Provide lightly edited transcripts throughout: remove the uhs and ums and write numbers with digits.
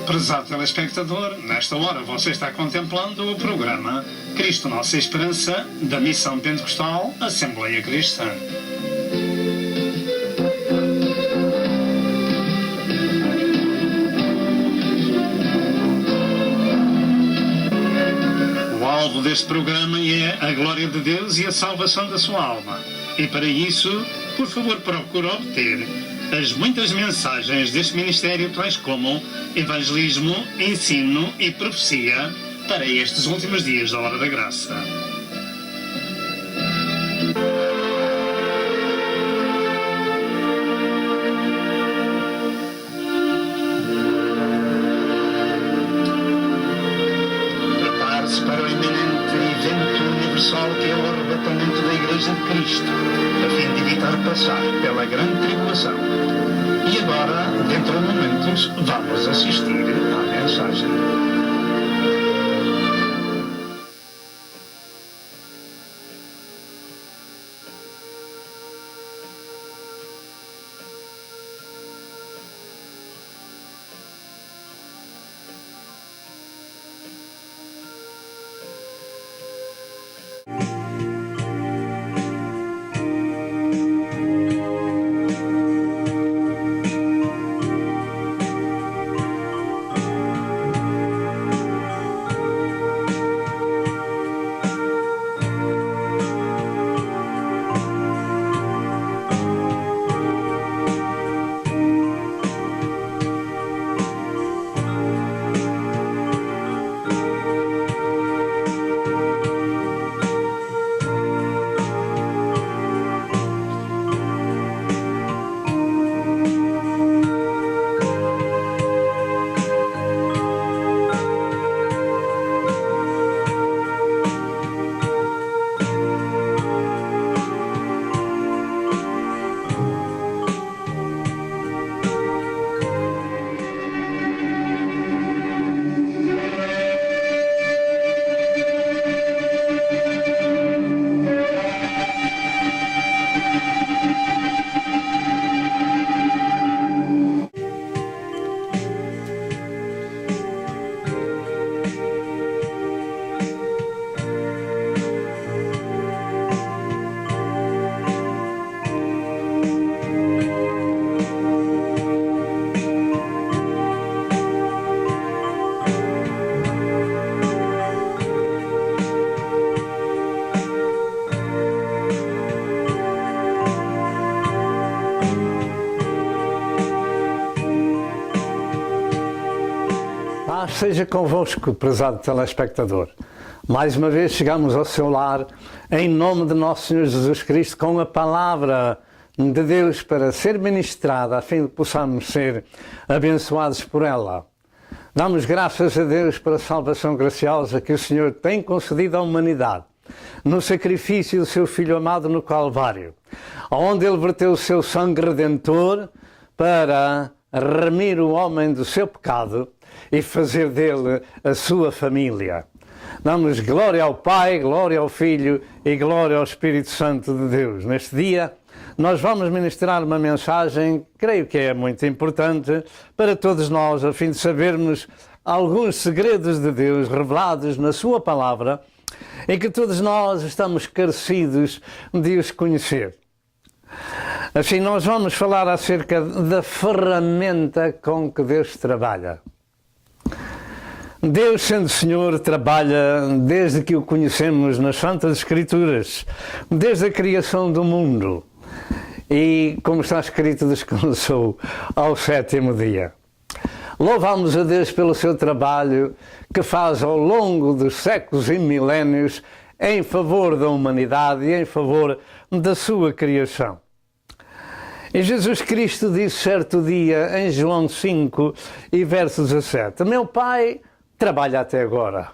Prezado telespectador, nesta hora você está contemplando o programa Cristo Nossa Esperança, da Missão Pentecostal Assembleia Cristã. O alvo deste programa é a glória de Deus e a salvação da sua alma. E para isso, por favor, procure obter as muitas mensagens deste ministério, tais como evangelismo, ensino e profecia para estes últimos dias da Hora da Graça. Prepare-se para o iminente evento universal que é o arrebatamento da Igreja de Cristo, a fim de evitar passar pela grande tribulação. E agora, dentro de momentos, vamos assistir à mensagem. Seja convosco, prezado telespectador. Mais uma vez chegamos ao seu lar, em nome de nosso Senhor Jesus Cristo, com a palavra de Deus para ser ministrada, a fim de que possamos ser abençoados por ela. Damos graças a Deus pela salvação graciosa que o Senhor tem concedido à humanidade, no sacrifício do seu Filho amado no Calvário, onde Ele verteu o seu sangue redentor para remir o homem do seu pecado e fazer dele a sua família. Damos glória ao Pai, glória ao Filho e glória ao Espírito Santo de Deus. Neste dia, nós vamos ministrar uma mensagem, creio que é muito importante para todos nós, a fim de sabermos alguns segredos de Deus revelados na sua palavra, em que todos nós estamos carecidos de os conhecer. Assim, nós vamos falar acerca da ferramenta com que Deus trabalha. Deus, sendo Senhor, trabalha desde que o conhecemos nas Santas Escrituras, desde a criação do mundo. E, como está escrito, descansou ao sétimo dia. Louvamos a Deus pelo seu trabalho que faz ao longo dos séculos e milénios em favor da humanidade e em favor da sua criação. E Jesus Cristo disse certo dia, em João 5 e verso 17, meu Pai trabalha até agora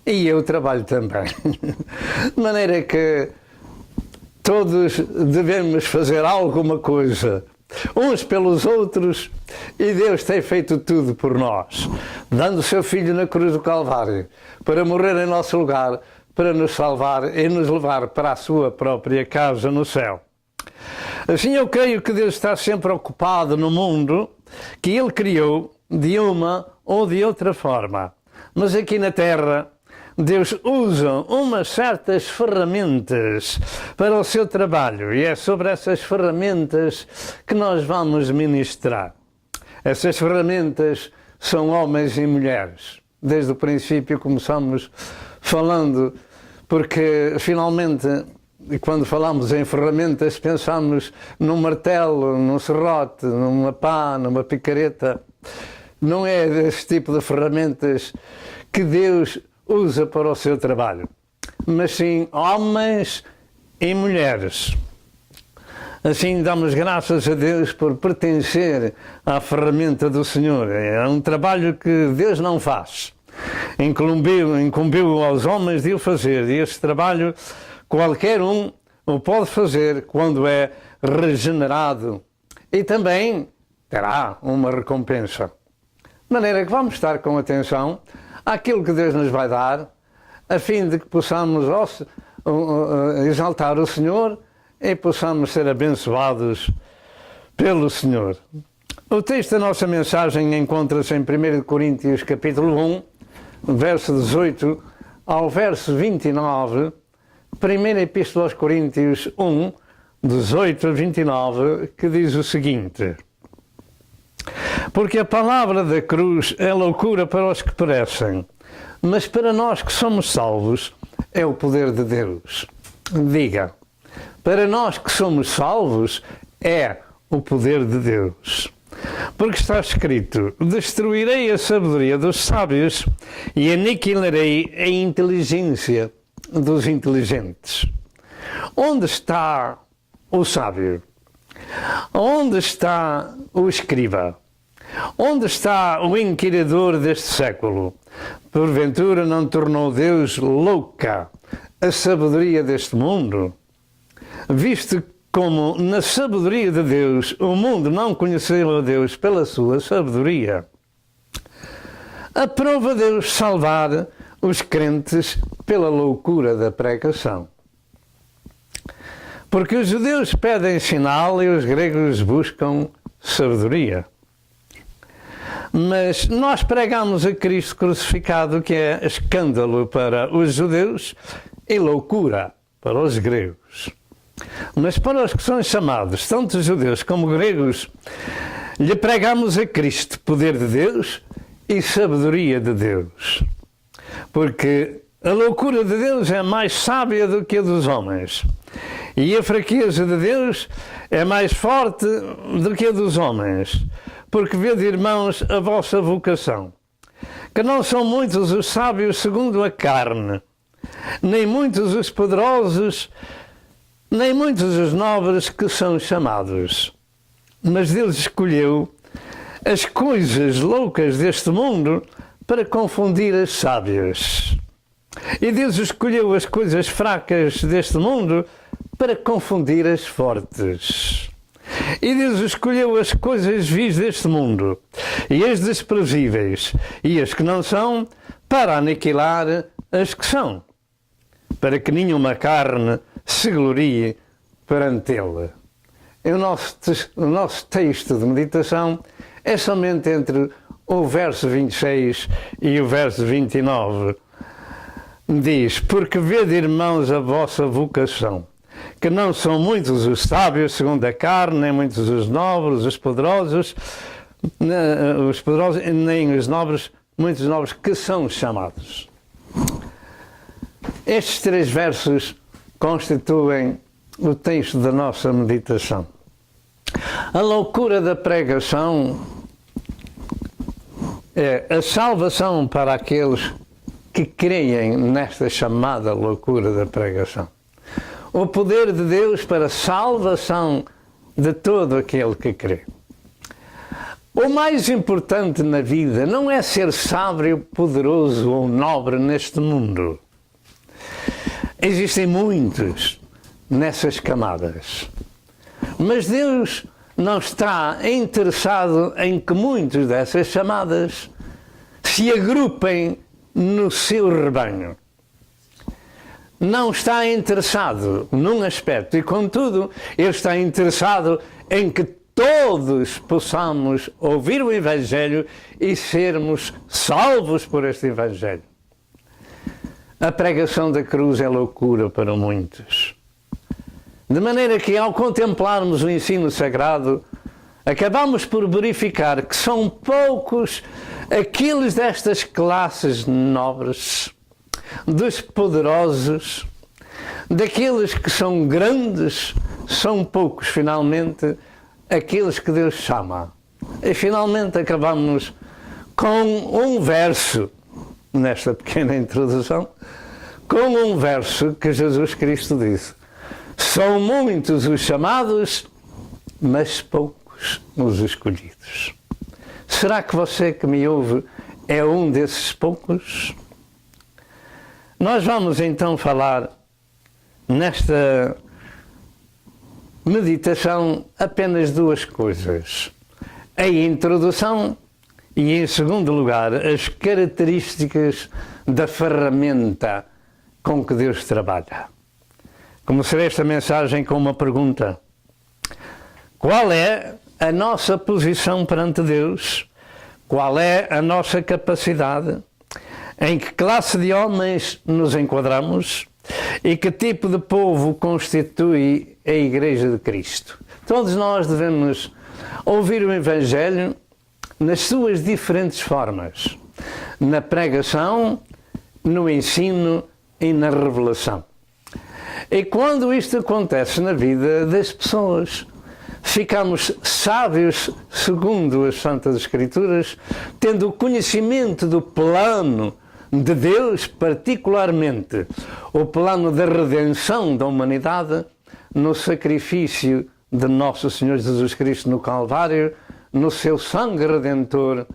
e eu trabalho também. De maneira que todos devemos fazer alguma coisa, uns pelos outros, e Deus tem feito tudo por nós, dando o seu Filho na cruz do Calvário, para morrer em nosso lugar, para nos salvar e nos levar para a sua própria casa no céu. Assim, eu creio que Deus está sempre ocupado no mundo que Ele criou de uma ou de outra forma. Mas aqui na Terra, Deus usa umas certas ferramentas para o seu trabalho e é sobre essas ferramentas que nós vamos ministrar. Essas ferramentas são homens e mulheres. Desde o princípio começamos falando, porque finalmente, quando falamos em ferramentas, pensamos num martelo, num serrote, numa pá, numa picareta. Não é desse tipo de ferramentas que Deus usa para o seu trabalho, mas sim homens e mulheres. Assim damos graças a Deus por pertencer à ferramenta do Senhor. É um trabalho que Deus não faz. Incumbiu aos homens de o fazer, e esse trabalho qualquer um o pode fazer quando é regenerado e também terá uma recompensa. De maneira que vamos estar com atenção àquilo que Deus nos vai dar, a fim de que possamos exaltar o Senhor e possamos ser abençoados pelo Senhor. O texto da nossa mensagem encontra-se em 1 Coríntios capítulo 1, verso 18 ao verso 29, primeira Epístola aos Coríntios 1, 18 a 29, que diz o seguinte: porque a palavra da cruz é loucura para os que perecem, mas para nós que somos salvos é o poder de Deus. Diga, para nós que somos salvos é o poder de Deus. Porque está escrito: destruirei a sabedoria dos sábios e aniquilarei a inteligência dos inteligentes. Onde está o sábio? Onde está o escriba? Onde está o inquiridor deste século? Porventura não tornou Deus louca a sabedoria deste mundo? Visto como na sabedoria de Deus o mundo não conheceu a Deus pela sua sabedoria, aprova Deus salvar os crentes pela loucura da pregação. Porque os judeus pedem sinal e os gregos buscam sabedoria. Mas nós pregamos a Cristo crucificado, que é escândalo para os judeus e loucura para os gregos. Mas para os que são chamados, tanto judeus como gregos, lhe pregamos a Cristo, poder de Deus e sabedoria de Deus. Porque a loucura de Deus é mais sábia do que a dos homens, e a fraqueza de Deus é mais forte do que a dos homens. Porque vede, irmãos, a vossa vocação, que não são muitos os sábios segundo a carne, nem muitos os poderosos, nem muitos os nobres que são chamados. Mas Deus escolheu as coisas loucas deste mundo para confundir as sábias. E Deus escolheu as coisas fracas deste mundo para confundir as fortes. E Deus escolheu as coisas vis deste mundo, e as desprezíveis, e as que não são, para aniquilar as que são, para que nenhuma carne se glorie perante Ele. E o nosso texto de meditação é somente entre o verso 26 e o verso 29. Diz: porque vede, irmãos, a vossa vocação, que não são muitos os sábios segundo a carne, nem muitos os nobres, os poderosos, nem os nobres, muitos nobres que são chamados. Estes 3 versos constituem o texto da nossa meditação. A loucura da pregação é a salvação para aqueles que creem nesta chamada loucura da pregação. O poder de Deus para a salvação de todo aquele que crê. O mais importante na vida não é ser sábio, poderoso ou nobre neste mundo. Existem muitos nessas camadas. Mas Deus não está interessado em que muitos dessas chamadas se agrupem no seu rebanho. Não está interessado num aspecto e, contudo, Ele está interessado em que todos possamos ouvir o Evangelho e sermos salvos por este Evangelho. A pregação da cruz é loucura para muitos. De maneira que, ao contemplarmos o ensino sagrado, acabamos por verificar que são poucos aqueles destas classes nobres, dos poderosos, daqueles que são grandes, são poucos, finalmente, aqueles que Deus chama. E, finalmente, acabamos com um verso, nesta pequena introdução, com um verso que Jesus Cristo disse: são muitos os chamados, mas poucos os escolhidos. Será que você que me ouve é um desses poucos? Nós vamos então falar nesta meditação apenas duas coisas: a introdução e, em segundo lugar, as características da ferramenta com que Deus trabalha. Começarei esta mensagem com uma pergunta: qual é a nossa posição perante Deus? Qual é a nossa capacidade? Em que classe de homens nos enquadramos? E que tipo de povo constitui a Igreja de Cristo? Todos nós devemos ouvir o Evangelho nas suas diferentes formas: na pregação, no ensino e na revelação. E quando isto acontece na vida das pessoas, ficamos sábios segundo as Santas Escrituras, tendo o conhecimento do plano de Deus, particularmente o plano da redenção da humanidade no sacrifício de Nosso Senhor Jesus Cristo no Calvário, no seu sangue redentor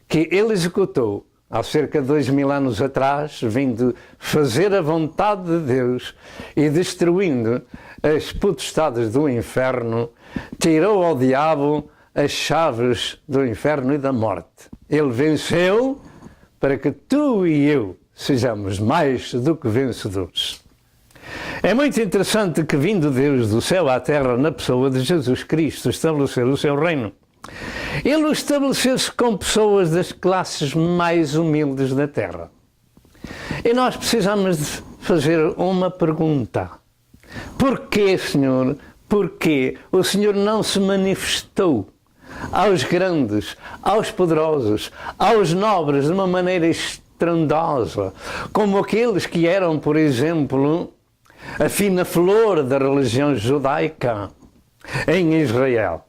que Ele executou há cerca de 2000 anos atrás, vindo fazer a vontade de Deus e destruindo as potestades do inferno, tirou ao diabo as chaves do inferno e da morte. Ele venceu para que tu e eu sejamos mais do que vencedores. É muito interessante que, vindo Deus do céu à terra na pessoa de Jesus Cristo, estabelecer o seu reino, Ele o estabeleceu-se com pessoas das classes mais humildes da terra. E nós precisamos de fazer uma pergunta: porquê, Senhor? Porquê o Senhor não se manifestou aos grandes, aos poderosos, aos nobres de uma maneira estrondosa, como aqueles que eram, por exemplo, a fina flor da religião judaica em Israel?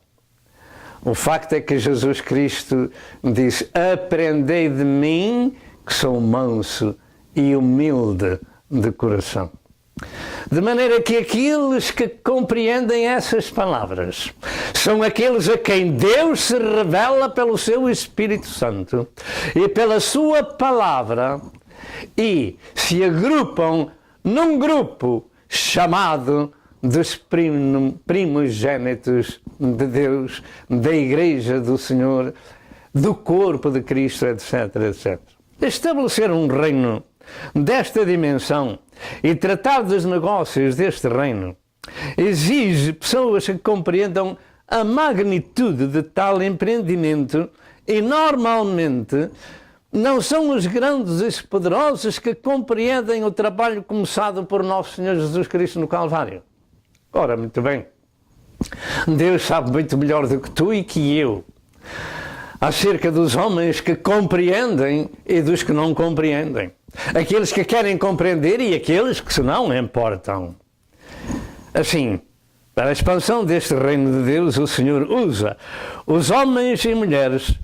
O facto é que Jesus Cristo disse: aprendei de mim, que sou manso e humilde de coração. De maneira que aqueles que compreendem essas palavras são aqueles a quem Deus se revela pelo seu Espírito Santo e pela sua palavra, e se agrupam num grupo chamado dos primogênitos de Deus, da Igreja do Senhor, do corpo de Cristo, etc, etc. Estabelecer um reino desta dimensão e tratar dos negócios deste reino exige pessoas que compreendam a magnitude de tal empreendimento, e normalmente não são os grandes e os poderosos que compreendem o trabalho começado por Nosso Senhor Jesus Cristo no Calvário. Ora, muito bem, Deus sabe muito melhor do que tu e que eu acerca dos homens que compreendem e dos que não compreendem, aqueles que querem compreender e aqueles que se não importam. Assim, para a expansão deste reino de Deus, o Senhor usa os homens e mulheres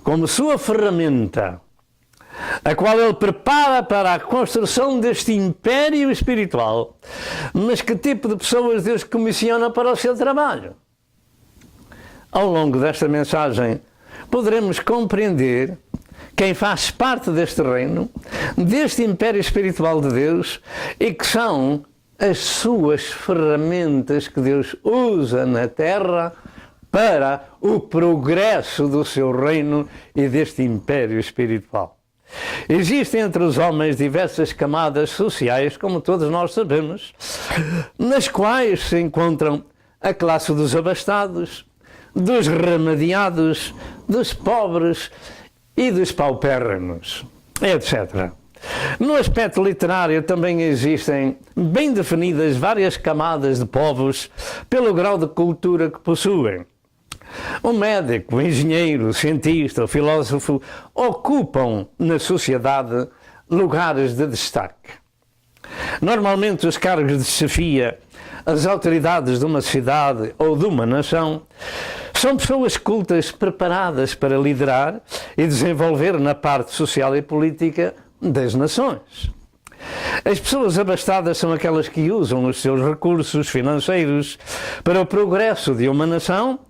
como sua ferramenta, a qual Ele prepara para a construção deste império espiritual. Mas que tipo de pessoas Deus comissiona para o seu trabalho? Ao longo desta mensagem, poderemos compreender quem faz parte deste reino, deste império espiritual de Deus, e que são as suas ferramentas que Deus usa na terra para o progresso do seu reino e deste império espiritual. Existem entre os homens diversas camadas sociais, como todos nós sabemos, nas quais se encontram a classe dos abastados, dos remediados, dos pobres e dos paupérrimos, etc. No aspecto literário também existem bem definidas várias camadas de povos pelo grau de cultura que possuem. O médico, o engenheiro, o cientista, o filósofo ocupam na sociedade lugares de destaque. Normalmente os cargos de chefia, as autoridades de uma cidade ou de uma nação, são pessoas cultas preparadas para liderar e desenvolver na parte social e política das nações. As pessoas abastadas são aquelas que usam os seus recursos financeiros para o progresso de uma nação,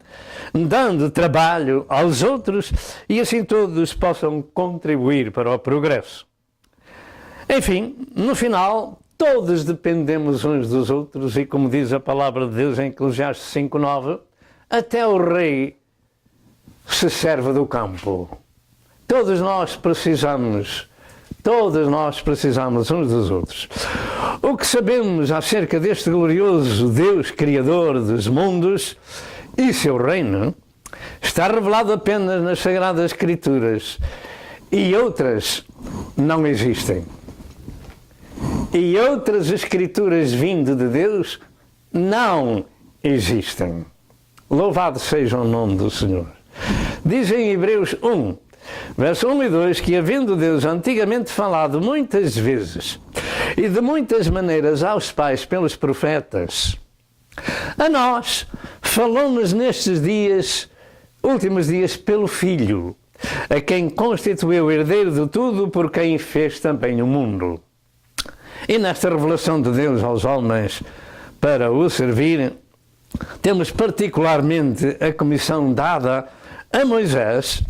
dando trabalho aos outros e assim todos possam contribuir para o progresso. Enfim, no final, todos dependemos uns dos outros e, como diz a palavra de Deus em Eclesiastes 5:9, até o rei se serve do campo. Todos nós precisamos uns dos outros. O que sabemos acerca deste glorioso Deus Criador dos mundos e seu reino está revelado apenas nas Sagradas Escrituras e outras não existem. E outras Escrituras vindo de Deus não existem. Louvado seja o nome do Senhor. Diz em Hebreus 1, verso 1 e 2, que havendo Deus antigamente falado muitas vezes e de muitas maneiras aos pais pelos profetas, a nós falou-nos nestes dias, últimos dias, pelo Filho, a quem constituiu herdeiro de tudo, por quem fez também o mundo. E nesta revelação de Deus aos homens para o servir, temos particularmente a comissão dada a Moisés,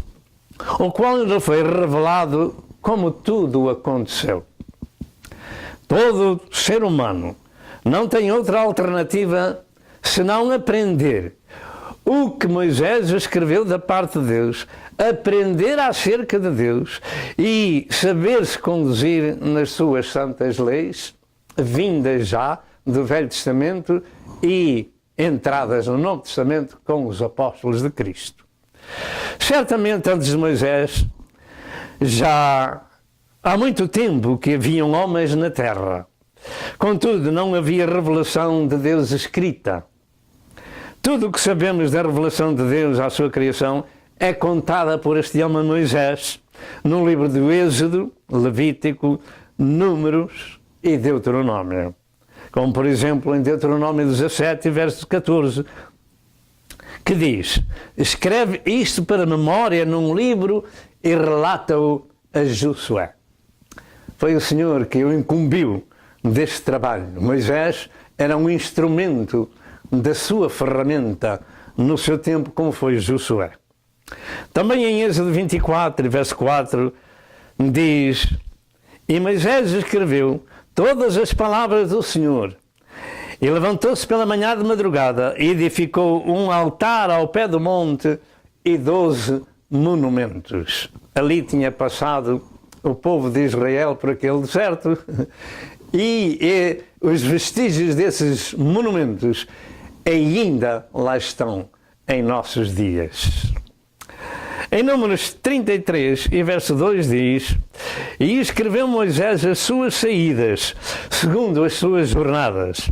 o qual lhe foi revelado como tudo aconteceu. Todo ser humano não tem outra alternativa senão aprender o que Moisés escreveu da parte de Deus, aprender acerca de Deus e saber-se conduzir nas suas santas leis, vindas já do Velho Testamento e entradas no Novo Testamento com os apóstolos de Cristo. Certamente antes de Moisés, já há muito tempo que haviam homens na terra. Contudo, não havia revelação de Deus escrita. Tudo o que sabemos da revelação de Deus à sua criação é contada por este homem Moisés no livro do Êxodo, Levítico, Números e Deuteronômio. Como, por exemplo, em Deuteronômio 17, verso 14, que diz: escreve isto para memória num livro e relata-o a Josué. Foi o Senhor que o incumbiu deste trabalho. Moisés era um instrumento da sua ferramenta no seu tempo, como foi Josué. Também em Êxodo 24, verso 4, diz: e Moisés escreveu todas as palavras do Senhor, e levantou-se pela manhã de madrugada, e edificou um altar ao pé do monte e 12 monumentos. Ali tinha passado o povo de Israel por aquele deserto, e os vestígios desses monumentos ainda lá estão em nossos dias. Em Números 33 e verso 2 diz: e escreveu Moisés as suas saídas, segundo as suas jornadas.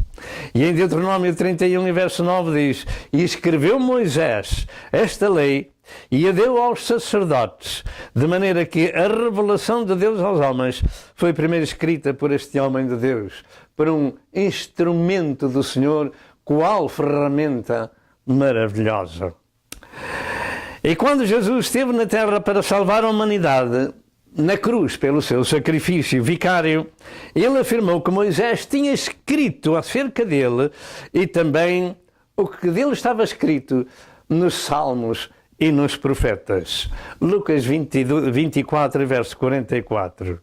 E em Deuteronômio 31 e verso 9 diz: e escreveu Moisés esta lei e a deu aos sacerdotes, de maneira que a revelação de Deus aos homens foi primeiro escrita por este homem de Deus, por um instrumento do Senhor, qual ferramenta maravilhosa. E quando Jesus esteve na terra para salvar a humanidade, na cruz, pelo seu sacrifício vicário, ele afirmou que Moisés tinha escrito acerca dele e também o que dele estava escrito nos Salmos e nos profetas. Lucas 24, verso 44.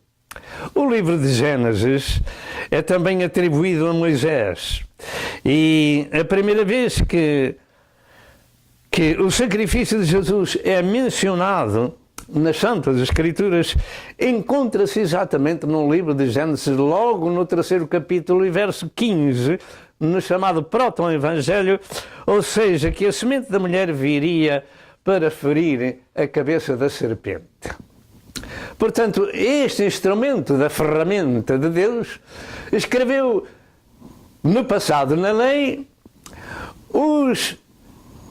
O livro de Gênesis é também atribuído a Moisés. E a primeira vez que o sacrifício de Jesus é mencionado nas Santas Escrituras, encontra-se exatamente no livro de Gênesis, logo no 3º capítulo e verso 15, no chamado proto-evangelho, ou seja, que a semente da mulher viria para ferir a cabeça da serpente. Portanto, este instrumento da ferramenta de Deus escreveu no passado na lei. Os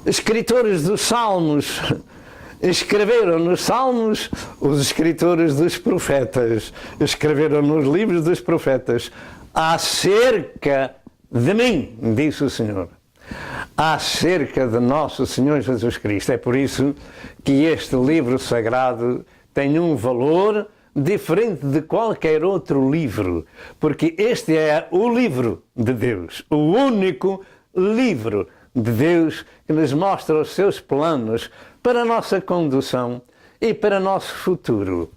escritores dos Salmos escreveram nos Salmos, os escritores dos profetas escreveram nos livros dos profetas acerca de mim, disse o Senhor, acerca de nosso Senhor Jesus Cristo. É por isso que este livro sagrado tem um valor diferente de qualquer outro livro, porque este é o livro de Deus, o único livro de Deus que nos mostra os seus planos para a nossa condução e para o nosso futuro.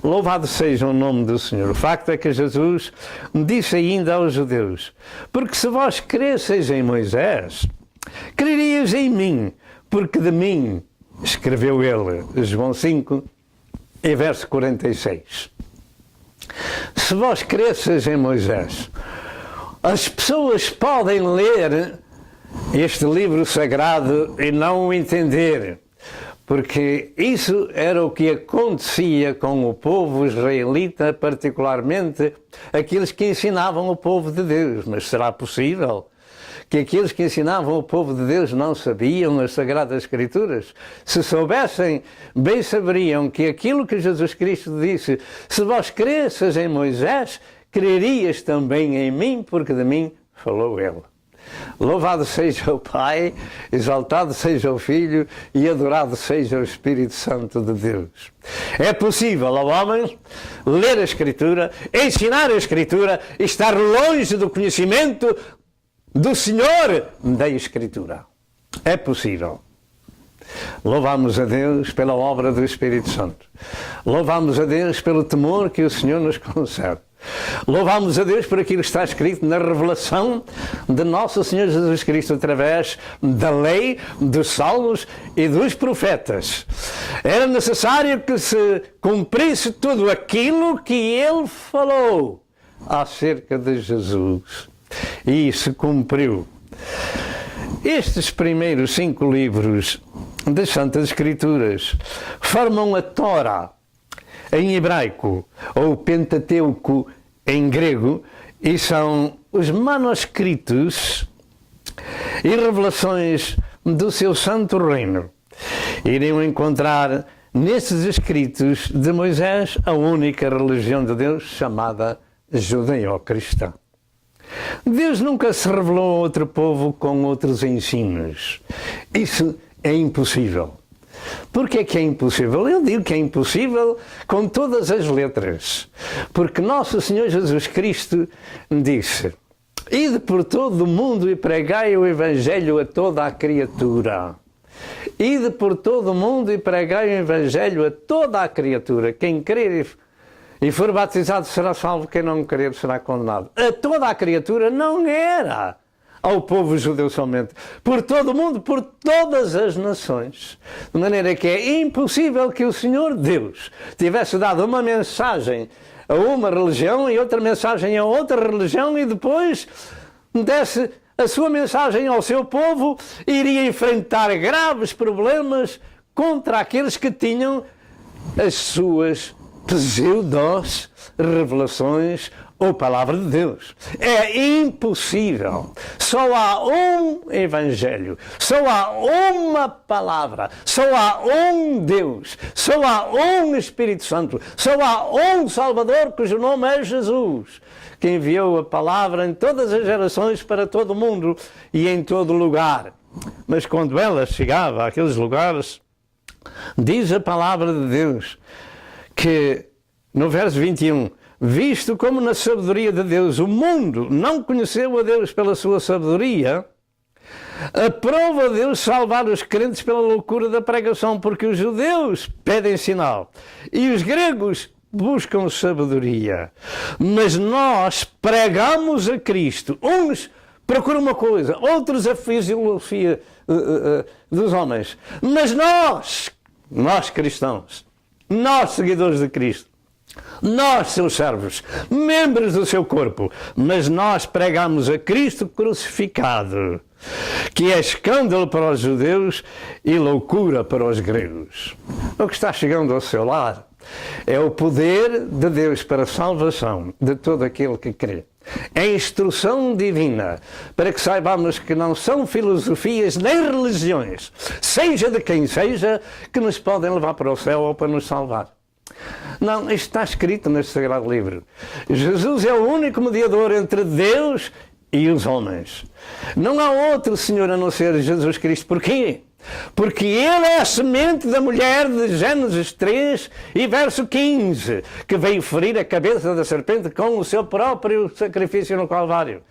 Louvado seja o nome do Senhor. O facto é que Jesus disse ainda aos judeus: porque se vós cresceis em Moisés, crerias em mim, porque de mim escreveu ele. João 5 e verso 46. Se vós cresceis em Moisés, as pessoas podem ler este livro sagrado e não o entender, porque isso era o que acontecia com o povo israelita, particularmente aqueles que ensinavam o povo de Deus. Mas será possível que aqueles que ensinavam o povo de Deus não sabiam as Sagradas Escrituras? Se soubessem, bem saberiam que aquilo que Jesus Cristo disse: se vós cresces em Moisés, crerias também em mim, porque de mim falou ele. Louvado seja o Pai, exaltado seja o Filho e adorado seja o Espírito Santo de Deus. É possível ao homem ler a Escritura, ensinar a Escritura e estar longe do conhecimento do Senhor da Escritura. É possível. Louvamos a Deus pela obra do Espírito Santo. Louvamos a Deus pelo temor que o Senhor nos concede. Louvamos a Deus por aquilo que está escrito na revelação de nosso Senhor Jesus Cristo através da lei, dos salmos e dos profetas. Era necessário que se cumprisse tudo aquilo que ele falou acerca de Jesus. E se cumpriu. Estes primeiros 5 livros das Santas Escrituras formam a Torá em hebraico, ou Pentateuco em grego, e são os manuscritos e revelações do seu santo reino. Iriam encontrar nesses escritos de Moisés a única religião de Deus chamada judaico-cristã. Deus nunca se revelou a outro povo com outros ensinos. Isso é impossível. Por que é impossível? Eu digo que é impossível com todas as letras. Porque nosso Senhor Jesus Cristo disse: ide por todo o mundo e pregai o Evangelho a toda a criatura. Ide por todo o mundo e pregai o Evangelho a toda a criatura. Quem crer e for batizado será salvo, quem não crer será condenado. A toda a criatura não era ao povo judeu somente, por todo o mundo, por todas as nações. De maneira que é impossível que o Senhor Deus tivesse dado uma mensagem a uma religião e outra mensagem a outra religião e depois desse a sua mensagem ao seu povo e iria enfrentar graves problemas contra aqueles que tinham as suas pseudos revelações ou palavra de Deus. É impossível. Só há um Evangelho, só há uma palavra, só há um Deus, só há um Espírito Santo, só há um Salvador cujo nome é Jesus, que enviou a palavra em todas as gerações para todo o mundo e em todo lugar. Mas quando ela chegava àqueles lugares, diz a palavra de Deus que no verso 21, visto como na sabedoria de Deus o mundo não conheceu a Deus pela sua sabedoria, aprova Deus salvar os crentes pela loucura da pregação, porque os judeus pedem sinal e os gregos buscam sabedoria. Mas nós pregamos a Cristo. Uns procuram uma coisa, outros a fisiologia dos homens. Mas nós cristãos, nós seguidores de Cristo, Nós, seus servos, membros do seu corpo, mas nós pregamos a Cristo crucificado, que é escândalo para os judeus e loucura para os gregos. O que está chegando ao seu lar é o poder de Deus para a salvação de todo aquele que crê. É instrução divina para que saibamos que não são filosofias nem religiões, seja de quem seja, que nos podem levar para o céu ou para nos salvar. Não, isto está escrito neste Sagrado Livro. Jesus é o único mediador entre Deus e os homens. Não há outro Senhor a não ser Jesus Cristo. Porquê? Porque Ele é a semente da mulher de Gênesis 3 e verso 15, que veio ferir a cabeça da serpente com o seu próprio sacrifício no Calvário.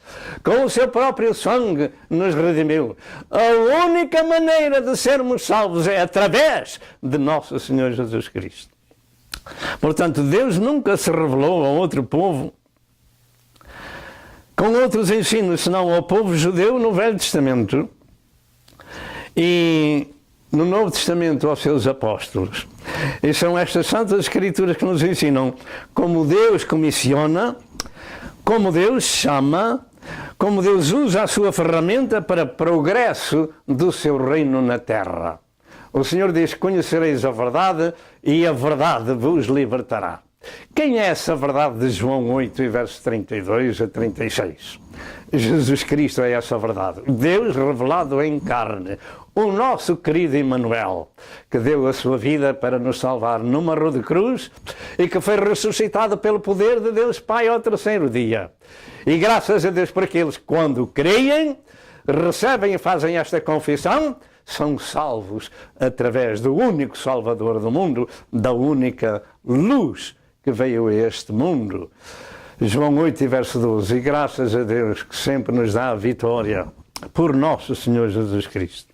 Com o seu próprio sangue nos redimiu. A única maneira de sermos salvos é através de nosso Senhor Jesus Cristo. Portanto, Deus nunca se revelou a outro povo com outros ensinos, senão ao povo judeu no Velho Testamento e no Novo Testamento aos seus apóstolos. E são estas Santas Escrituras que nos ensinam como Deus comissiona, como Deus chama, como Deus usa a sua ferramenta para progresso do seu reino na terra. O Senhor diz: conhecereis a verdade e a verdade vos libertará. Quem é essa verdade de João 8, versos 32 a 36? Jesus Cristo é essa verdade. Deus revelado em carne. O nosso querido Emmanuel, que deu a sua vida para nos salvar numa rua de cruz e que foi ressuscitado pelo poder de Deus Pai ao terceiro dia. E graças a Deus por aqueles que, quando creem, recebem e fazem esta confissão, são salvos através do único Salvador do mundo, da única luz que veio a este mundo. João 8, verso 12. E graças a Deus que sempre nos dá a vitória por nosso Senhor Jesus Cristo.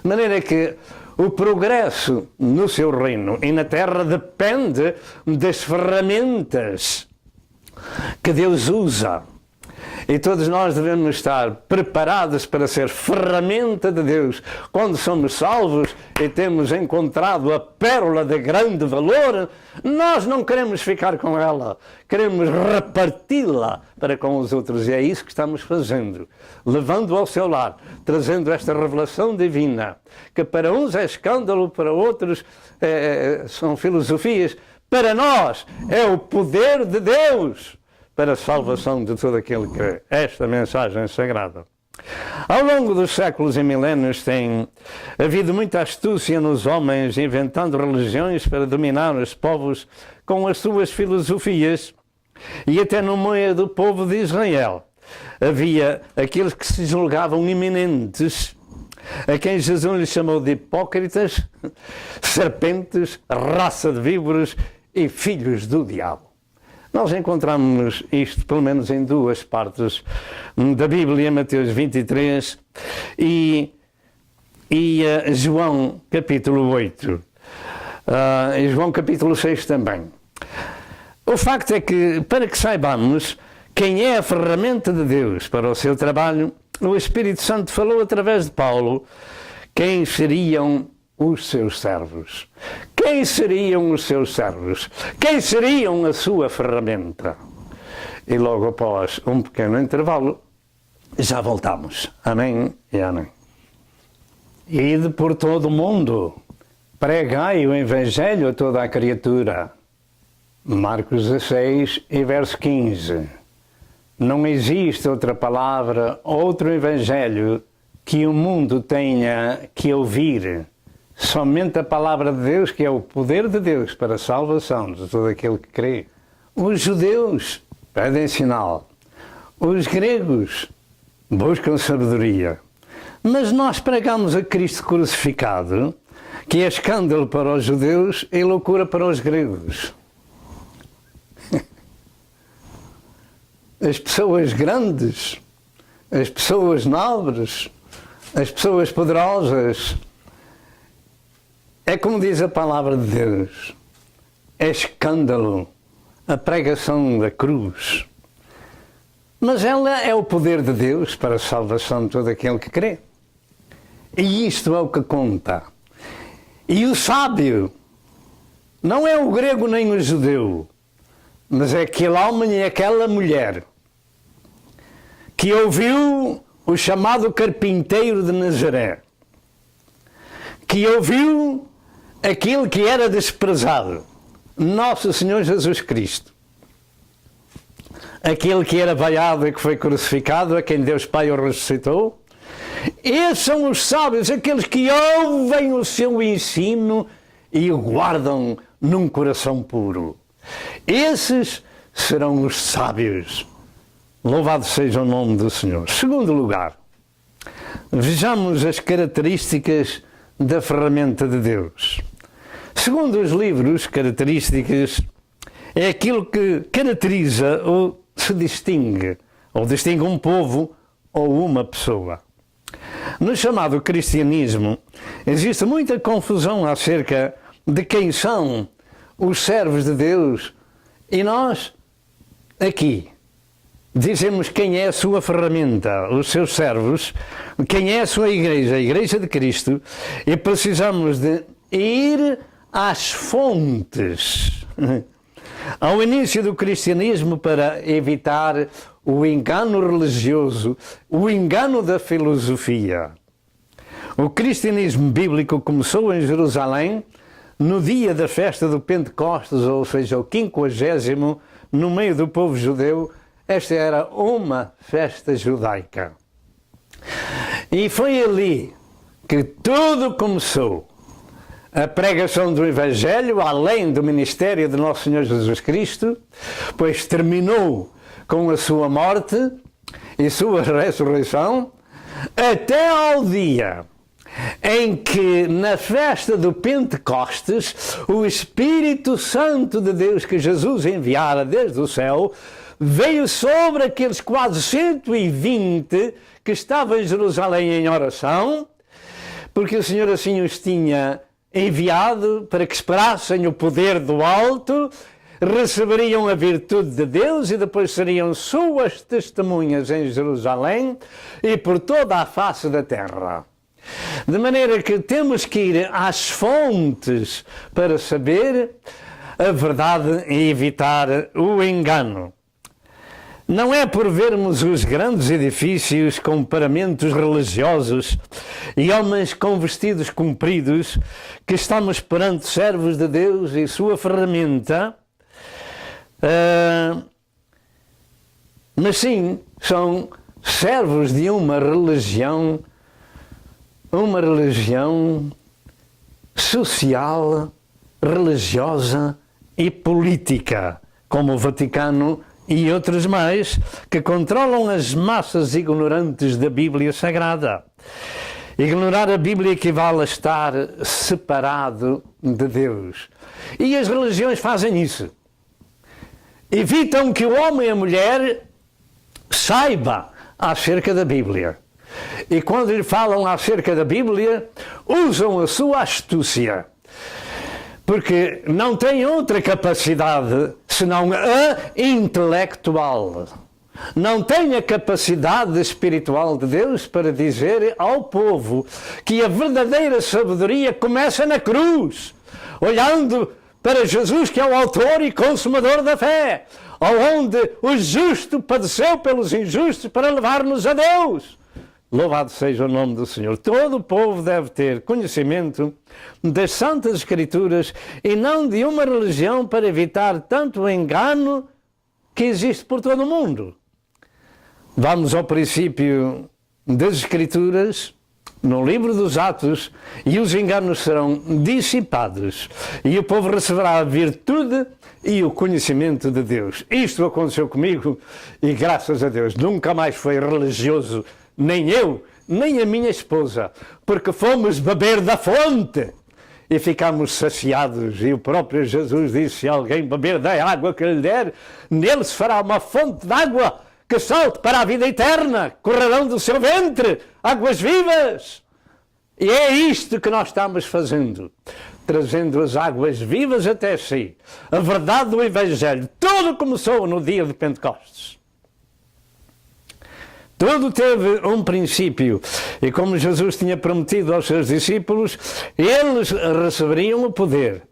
De maneira que o progresso no seu reino e na terra depende das ferramentas que Deus usa. E todos nós devemos estar preparados para ser ferramenta de Deus. Quando somos salvos e temos encontrado a pérola de grande valor, nós não queremos ficar com ela, queremos reparti-la para com os outros. E é isso que estamos fazendo, levando ao seu lar, trazendo esta revelação divina, que para uns é escândalo, para outros são filosofias, para nós é o poder de Deus para a salvação de todo aquele que crê. Esta mensagem sagrada. Ao longo dos séculos e milénios tem havido muita astúcia nos homens, inventando religiões para dominar os povos com as suas filosofias. E até no meio do povo de Israel havia aqueles que se julgavam eminentes, a quem Jesus lhe chamou de hipócritas, serpentes, raça de víboras e filhos do diabo. Nós encontramos isto, pelo menos em duas partes da Bíblia, Mateus 23 e João capítulo 8. E João capítulo 6 também. O facto é que, para que saibamos quem é a ferramenta de Deus para o seu trabalho, o Espírito Santo falou através de Paulo quem seriam os seus servos. Quem seriam os seus servos? Quem seriam a sua ferramenta? E logo após um pequeno intervalo, já voltamos. Amém e amém. Ide por todo o mundo, pregai o Evangelho a toda a criatura. Marcos 16 e verso 15. Não existe outra palavra, outro Evangelho que o mundo tenha que ouvir. Somente a palavra de Deus, que é o poder de Deus para a salvação de todo aquele que crê. Os judeus pedem sinal. Os gregos buscam sabedoria. Mas nós pregamos a Cristo crucificado, que é escândalo para os judeus e loucura para os gregos. As pessoas grandes, as pessoas nobres, as pessoas poderosas, é como diz a palavra de Deus, é escândalo a pregação da cruz. Mas ela é o poder de Deus para a salvação de todo aquele que crê. E isto é o que conta. E o sábio não é o grego nem o judeu. mas é aquele homem e aquela mulher que ouviu o chamado carpinteiro de Nazaré, que ouviu aquele que era desprezado, Nosso Senhor Jesus Cristo, aquele que era vaiado e que foi crucificado, a quem Deus Pai o ressuscitou. Esses são os sábios, aqueles que ouvem o seu ensino e o guardam num coração puro. Esses serão os sábios. Louvado seja o nome do Senhor. Segundo lugar, vejamos as características da ferramenta de Deus. Segundo os livros, características é aquilo que caracteriza ou se distingue, ou distingue um povo ou uma pessoa. No chamado cristianismo, existe muita confusão acerca de quem são os servos de Deus e nós, aqui, dizemos quem é a sua ferramenta, os seus servos, quem é a sua igreja, a Igreja de Cristo, e precisamos de ir às fontes, ao início do cristianismo, para evitar o engano religioso, o engano da filosofia. O cristianismo bíblico começou em Jerusalém no dia da festa do Pentecostes, ou seja, o 50º, no meio do povo judeu. Esta era uma festa judaica. E foi ali que tudo começou. A pregação do Evangelho, além do ministério de Nosso Senhor Jesus Cristo, pois terminou com a sua morte e sua ressurreição, até ao dia em que, na festa do Pentecostes, o Espírito Santo de Deus que Jesus enviara desde o céu veio sobre aqueles quase 120 que estavam em Jerusalém em oração, porque o Senhor assim os tinha enviado para que esperassem o poder do alto, receberiam a virtude de Deus e depois seriam suas testemunhas em Jerusalém e por toda a face da terra. De maneira que temos que ir às fontes para saber a verdade e evitar o engano. Não é por vermos os grandes edifícios com paramentos religiosos e homens com vestidos compridos que estamos perante servos de Deus e sua ferramenta, mas sim, são servos de uma religião social, religiosa e política, como o Vaticano e outros mais, que controlam as massas ignorantes da Bíblia Sagrada. Ignorar a Bíblia equivale a estar separado de Deus. E as religiões fazem isso. Evitam que o homem e a mulher saiba acerca da Bíblia. E quando lhe falam acerca da Bíblia, usam a sua astúcia. Porque não têm outra capacidade senão a intelectual. Não têm a capacidade espiritual de Deus para dizer ao povo que a verdadeira sabedoria começa na cruz, olhando para Jesus, que é o autor e consumador da fé, onde o justo padeceu pelos injustos para levar-nos a Deus. Louvado seja o nome do Senhor. Todo o povo deve ter conhecimento das Santas Escrituras e não de uma religião para evitar tanto o engano que existe por todo o mundo. Vamos ao princípio das Escrituras, no livro dos Atos, e os enganos serão dissipados e o povo receberá a virtude e o conhecimento de Deus. Isto aconteceu comigo e graças a Deus nunca mais foi religioso, nem eu, nem a minha esposa, porque fomos beber da fonte e ficámos saciados. E o próprio Jesus disse: se alguém beber da água que lhe der, nele se fará uma fonte de água que salte para a vida eterna, correrão do seu ventre águas vivas. E é isto que nós estamos fazendo, trazendo as águas vivas até si, a verdade do Evangelho. Tudo começou no dia de Pentecostes. Tudo teve um princípio, e como Jesus tinha prometido aos seus discípulos, eles receberiam o poder.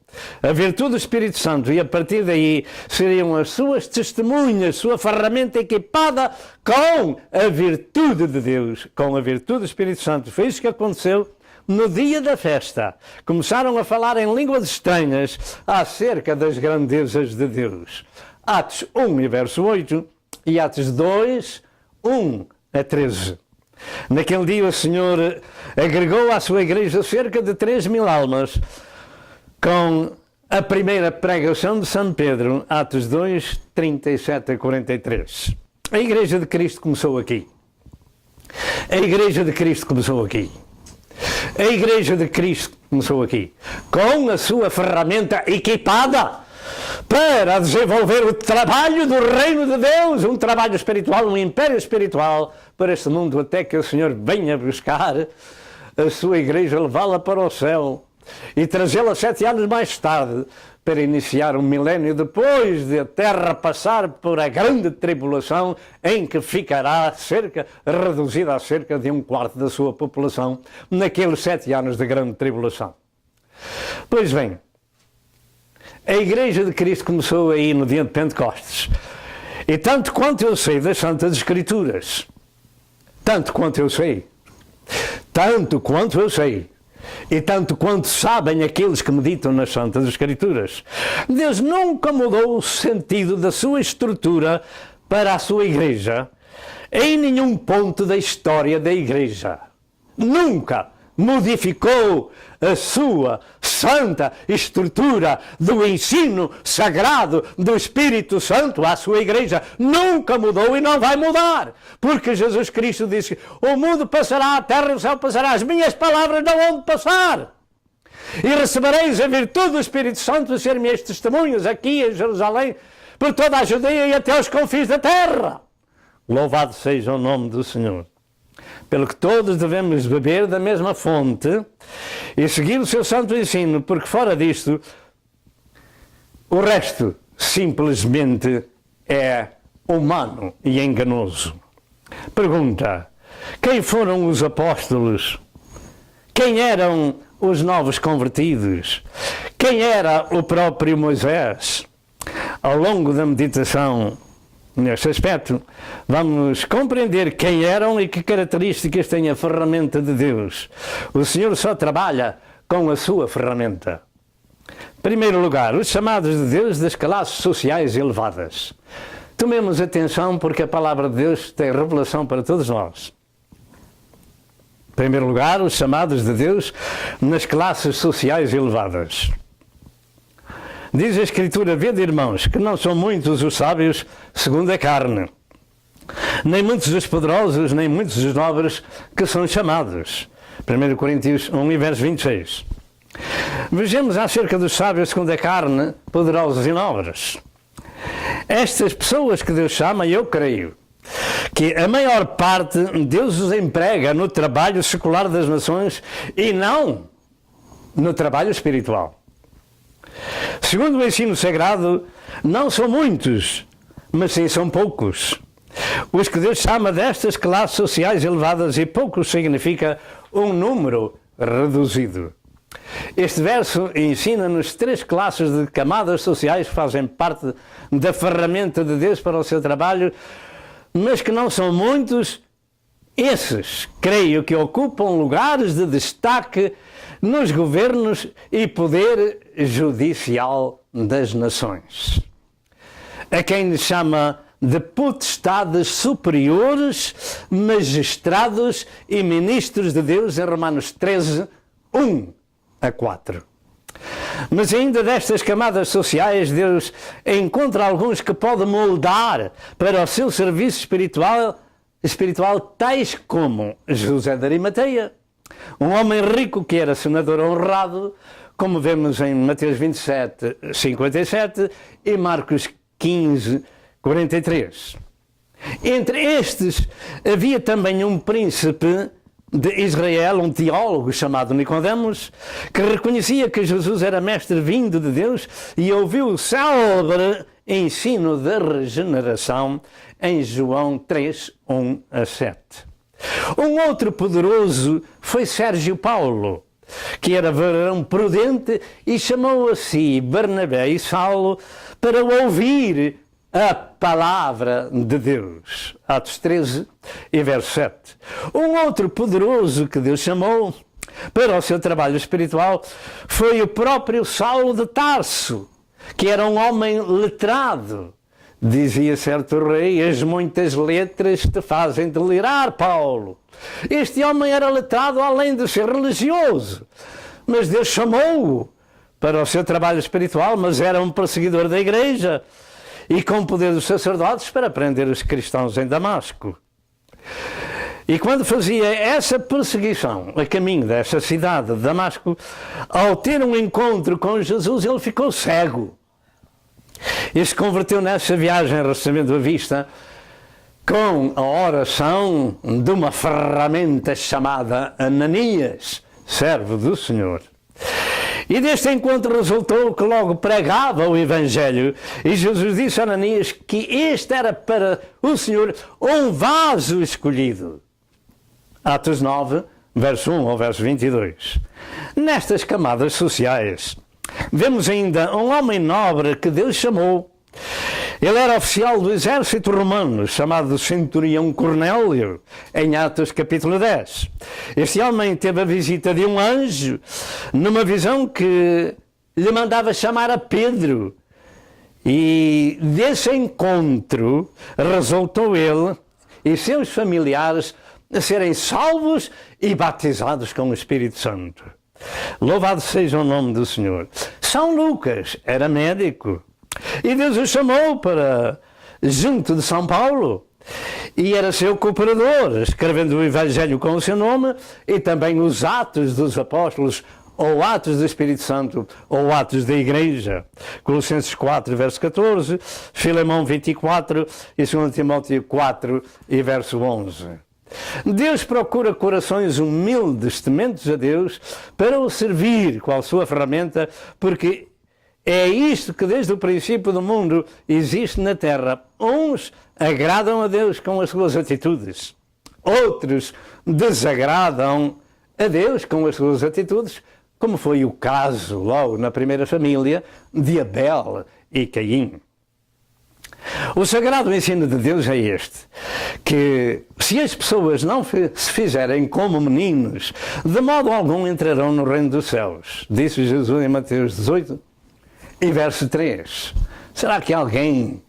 a virtude do Espírito Santo, e a partir daí seriam as suas testemunhas, sua ferramenta equipada com a virtude de Deus, com a virtude do Espírito Santo. Foi isso que aconteceu no dia da festa. Começaram a falar em línguas estranhas acerca das grandezas de Deus. Atos 1 e verso 8 e Atos 2, 1 a 13. Naquele dia o Senhor agregou à sua igreja cerca de 3.000 almas com a primeira pregação de São Pedro, Atos 2, 37 a 43. A Igreja de Cristo começou aqui. A Igreja de Cristo começou aqui. A Igreja de Cristo começou aqui, com a sua ferramenta equipada para desenvolver o trabalho do reino de Deus, um trabalho espiritual, um império espiritual para este mundo, até que o Senhor venha buscar a sua igreja, levá-la para o céu e trazê-la 7 anos mais tarde para iniciar um milénio depois de a terra passar por a grande tribulação em que ficará reduzida a cerca de 1/4 da sua população naqueles 7 anos de grande tribulação. Pois bem, a Igreja de Cristo começou aí no dia de Pentecostes. E tanto quanto eu sei das Santas Escrituras, tanto quanto eu sei, e tanto quanto sabem aqueles que meditam nas Santas Escrituras, Deus nunca mudou o sentido da sua estrutura para a sua Igreja em nenhum ponto da história da Igreja. Nunca modificou a sua santa estrutura do ensino sagrado do Espírito Santo à sua Igreja. Nunca mudou e não vai mudar, porque Jesus Cristo disse: o mundo passará, a terra e o céu passará, as minhas palavras não vão passar. E recebereis a virtude do Espírito Santo a ser minhas testemunhas aqui em Jerusalém, por toda a Judeia e até os confins da terra. Louvado seja o nome do Senhor. Pelo que todos devemos beber da mesma fonte e seguir o seu santo ensino, porque fora disto, o resto simplesmente é humano e enganoso. Pergunta: quem foram os apóstolos? Quem eram os novos convertidos? Quem era o próprio Moisés? Ao longo da meditação neste aspecto, vamos compreender quem eram e que características tem a ferramenta de Deus. O Senhor só trabalha com a sua ferramenta. Em primeiro lugar, os chamados de Deus das classes sociais elevadas. Tomemos atenção, porque a palavra de Deus tem revelação para todos nós. Em primeiro lugar, os chamados de Deus nas classes sociais elevadas. Diz a Escritura: vede, irmãos, que não são muitos os sábios segundo a carne, nem muitos os poderosos, nem muitos os nobres que são chamados. 1 Coríntios 1 e verso 26. Vejamos acerca dos sábios segundo a carne, poderosos e nobres. Estas pessoas que Deus chama, eu creio que a maior parte Deus os emprega no trabalho secular das nações e não no trabalho espiritual. Segundo o ensino sagrado, não são muitos, mas sim são poucos os que Deus chama destas classes sociais elevadas, e poucos significa um número reduzido. Este verso ensina-nos 3 classes de camadas sociais que fazem parte da ferramenta de Deus para o seu trabalho, mas que não são muitos. Esses, creio que ocupam lugares de destaque nos governos e poder judicial das nações. A quem lhe chama de potestades superiores, magistrados e ministros de Deus, em Romanos 13, 1 a 4. Mas ainda destas camadas sociais, Deus encontra alguns que pode moldar para o seu serviço espiritual, tais como José de Arimateia, um homem rico que era senador honrado, como vemos em Mateus 27, 57 e Marcos 15, 43. Entre estes havia também um príncipe de Israel, um teólogo chamado Nicodemos, que reconhecia que Jesus era mestre vindo de Deus e ouviu o célebre ensino da regeneração em João 3, 1 a 7. Um outro poderoso foi Sérgio Paulo, que era varão prudente, e chamou a si Barnabé e Saulo para ouvir a palavra de Deus. Atos 13 e verso 7. Um outro poderoso que Deus chamou para o seu trabalho espiritual foi o próprio Saulo de Tarso, que era um homem letrado. Dizia certo rei: as muitas letras te fazem delirar, Paulo. Este homem era letrado além de ser religioso, mas Deus chamou-o para o seu trabalho espiritual, mas era um perseguidor da igreja e com o poder dos sacerdotes para prender os cristãos em Damasco. E quando fazia essa perseguição a caminho dessa cidade de Damasco, ao ter um encontro com Jesus, ele ficou cego. E se converteu nessa viagem, recebendo a vista, com a oração de uma ferramenta chamada Ananias, servo do Senhor. E deste encontro resultou que logo pregava o Evangelho, e Jesus disse a Ananias que este era para o Senhor um vaso escolhido. Atos 9, verso 1 ao verso 22. Nestas camadas sociais, vemos ainda um homem nobre que Deus chamou. Ele era oficial do exército romano, chamado Centurião Cornélio, em Atos capítulo 10. Este homem teve a visita de um anjo, numa visão que lhe mandava chamar a Pedro. E desse encontro resultou ele e seus familiares a serem salvos e batizados com o Espírito Santo. Louvado seja o nome do Senhor. São Lucas era médico e Deus o chamou para junto de São Paulo e era seu cooperador, escrevendo o Evangelho com o seu nome e também os Atos dos Apóstolos, ou Atos do Espírito Santo, ou Atos da Igreja. Colossenses 4, verso 14, Filemão 24 e 2 Timóteo 4 e verso 11. Deus procura corações humildes, tementes a Deus, para o servir com a sua ferramenta, porque é isto que desde o princípio do mundo existe na terra. Uns agradam a Deus com as suas atitudes, outros desagradam a Deus com as suas atitudes, como foi o caso logo na primeira família de Abel e Caim. O sagrado ensino de Deus é este, que se as pessoas não se fizerem como meninos, de modo algum entrarão no reino dos céus. Disse Jesus em Mateus 18 e verso 3. Será que alguém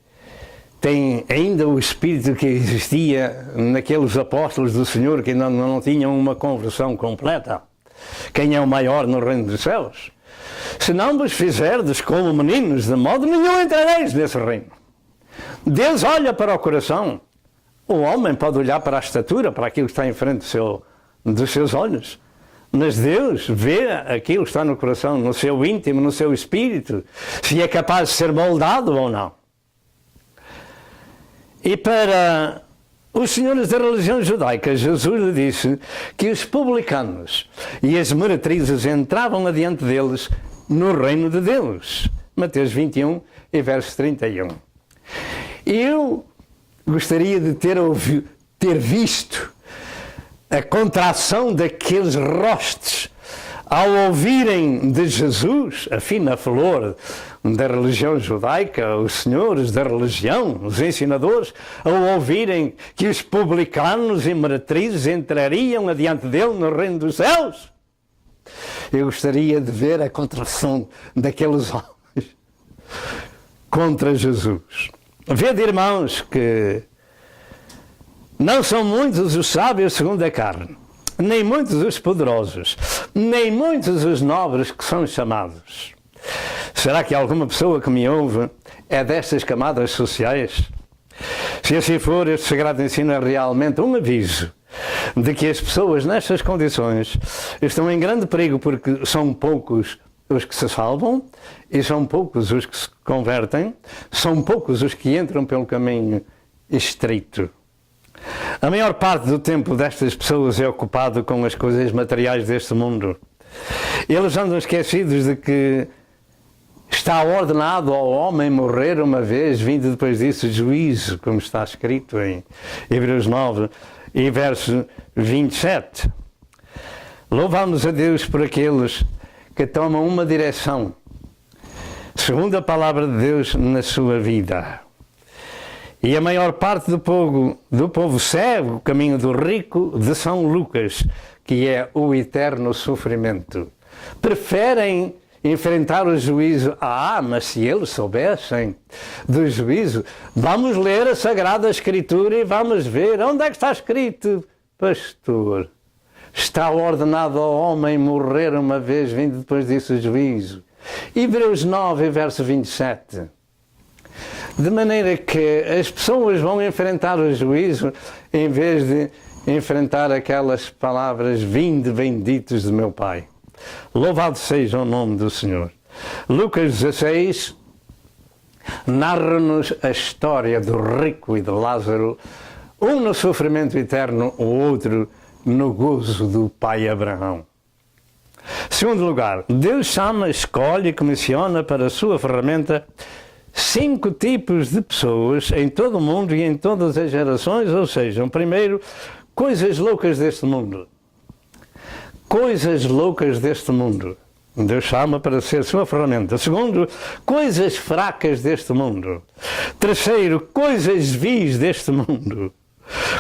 tem ainda o espírito que existia naqueles apóstolos do Senhor que ainda não tinham uma conversão completa? Quem é o maior no reino dos céus? Se não vos fizerdes como meninos, de modo nenhum entrareis nesse reino. Deus olha para o coração. O homem pode olhar para a estatura, para aquilo que está em frente dos seus olhos. Mas Deus vê aquilo que está no coração, no seu íntimo, no seu espírito, se é capaz de ser moldado ou não. E para os senhores da religião judaica, Jesus lhe disse que os publicanos e as meretrizes entravam adiante deles no reino de Deus. Mateus 21 e verso 31. Eu gostaria de ter visto a contração daqueles rostos ao ouvirem de Jesus, a fina flor da religião judaica, os senhores da religião, os ensinadores, ao ouvirem que os publicanos e meretrizes entrariam adiante dele no reino dos céus. Eu gostaria de ver a contração daqueles homens contra Jesus. Vede, irmãos, que não são muitos os sábios segundo a carne, nem muitos os poderosos, nem muitos os nobres que são chamados. Será que alguma pessoa que me ouve é destas camadas sociais? Se assim for, este sagrado ensino é realmente um aviso de que as pessoas nestas condições estão em grande perigo, porque são poucos os que se salvam e são poucos os que se convertem, são poucos os que entram pelo caminho estreito. A maior parte do tempo destas pessoas é ocupado com as coisas materiais deste mundo. Eles andam esquecidos de que está ordenado ao homem morrer uma vez, vindo depois disso juízo, como está escrito em Hebreus 9 e verso 27. Louvamos a Deus por aqueles que tomam uma direção, segundo a palavra de Deus, na sua vida. E a maior parte do povo segue o caminho do rico de São Lucas, que é o eterno sofrimento. Preferem enfrentar o juízo. Mas se eles soubessem do juízo, vamos ler a Sagrada Escritura e vamos ver onde é que está escrito. Pastor, está ordenado ao homem morrer uma vez, vindo depois disso o juízo. Hebreus 9, verso 27. De maneira que as pessoas vão enfrentar o juízo em vez de enfrentar aquelas palavras: vinde benditos de meu Pai. Louvado seja o nome do Senhor. Lucas 16 narra-nos a história do rico e de Lázaro, um no sofrimento eterno, o outro no gozo do pai Abraão. Segundo lugar, Deus chama, escolhe e comissiona para a sua ferramenta 5 tipos de pessoas em todo o mundo e em todas as gerações. Ou seja, primeiro, coisas loucas deste mundo. Coisas loucas deste mundo. Deus chama para ser sua ferramenta. Segundo, coisas fracas deste mundo. Terceiro, coisas vis deste mundo.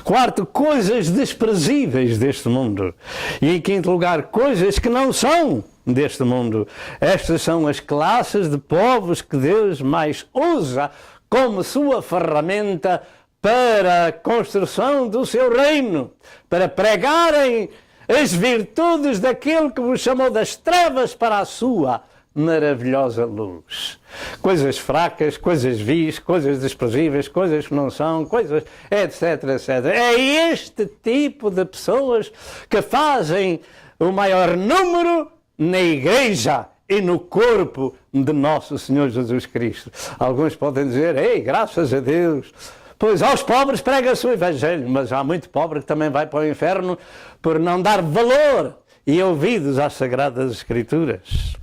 Quarto, coisas desprezíveis deste mundo. E em quinto lugar, coisas que não são deste mundo. Estas são as classes de povos que Deus mais usa como sua ferramenta para a construção do seu reino, para pregarem as virtudes daquele que vos chamou das trevas para a sua maravilhosa luz. Coisas fracas, coisas vis, coisas desprezíveis, coisas que não são, coisas, etc, etc. É este tipo de pessoas que fazem o maior número na igreja e no corpo de nosso Senhor Jesus Cristo. Alguns podem dizer: ei, graças a Deus, pois aos pobres prega-se o Evangelho, mas há muito pobre que também vai para o inferno por não dar valor e ouvidos às Sagradas Escrituras.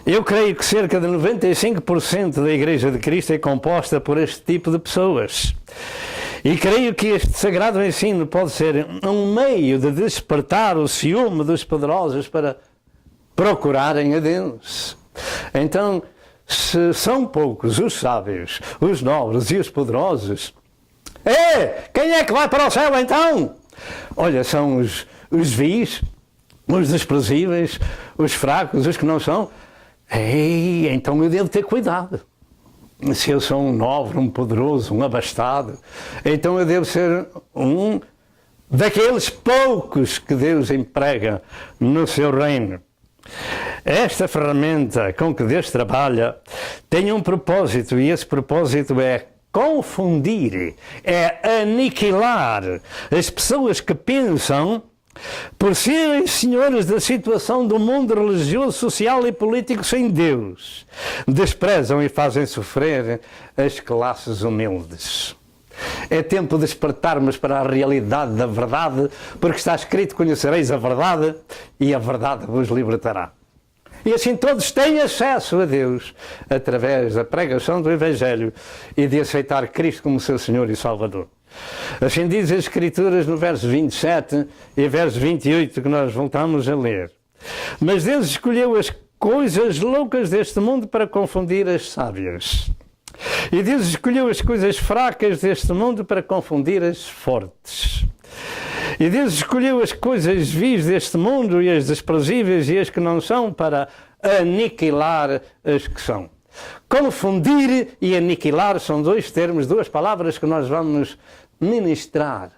Eu creio que cerca de 95% da Igreja de Cristo é composta por este tipo de pessoas. E creio que este sagrado ensino pode ser um meio de despertar o ciúme dos poderosos para procurarem a Deus. Então, se são poucos os sábios, os nobres e os poderosos, quem é que vai para o céu então? Olha, são os vis, os desprezíveis, os fracos, os que não são. Então eu devo ter cuidado. Se eu sou um nobre, um poderoso, um abastado, então eu devo ser um daqueles poucos que Deus emprega no seu reino. Esta ferramenta com que Deus trabalha tem um propósito, e esse propósito é confundir, é aniquilar as pessoas que pensam, por serem senhores da situação do mundo religioso, social e político sem Deus, desprezam e fazem sofrer as classes humildes. É tempo de despertarmos para a realidade da verdade, porque está escrito: conhecereis a verdade e a verdade vos libertará. E assim todos têm acesso a Deus através da pregação do Evangelho e de aceitar Cristo como seu Senhor e Salvador. Assim diz as Escrituras no verso 27 e verso 28 que nós voltamos a ler. Mas Deus escolheu as coisas loucas deste mundo para confundir as sábias. E Deus escolheu as coisas fracas deste mundo para confundir as fortes. E Deus escolheu as coisas vis deste mundo e as desprezíveis e as que não são para aniquilar as que são. Confundir e aniquilar são dois termos, duas palavras que nós vamos ministrar.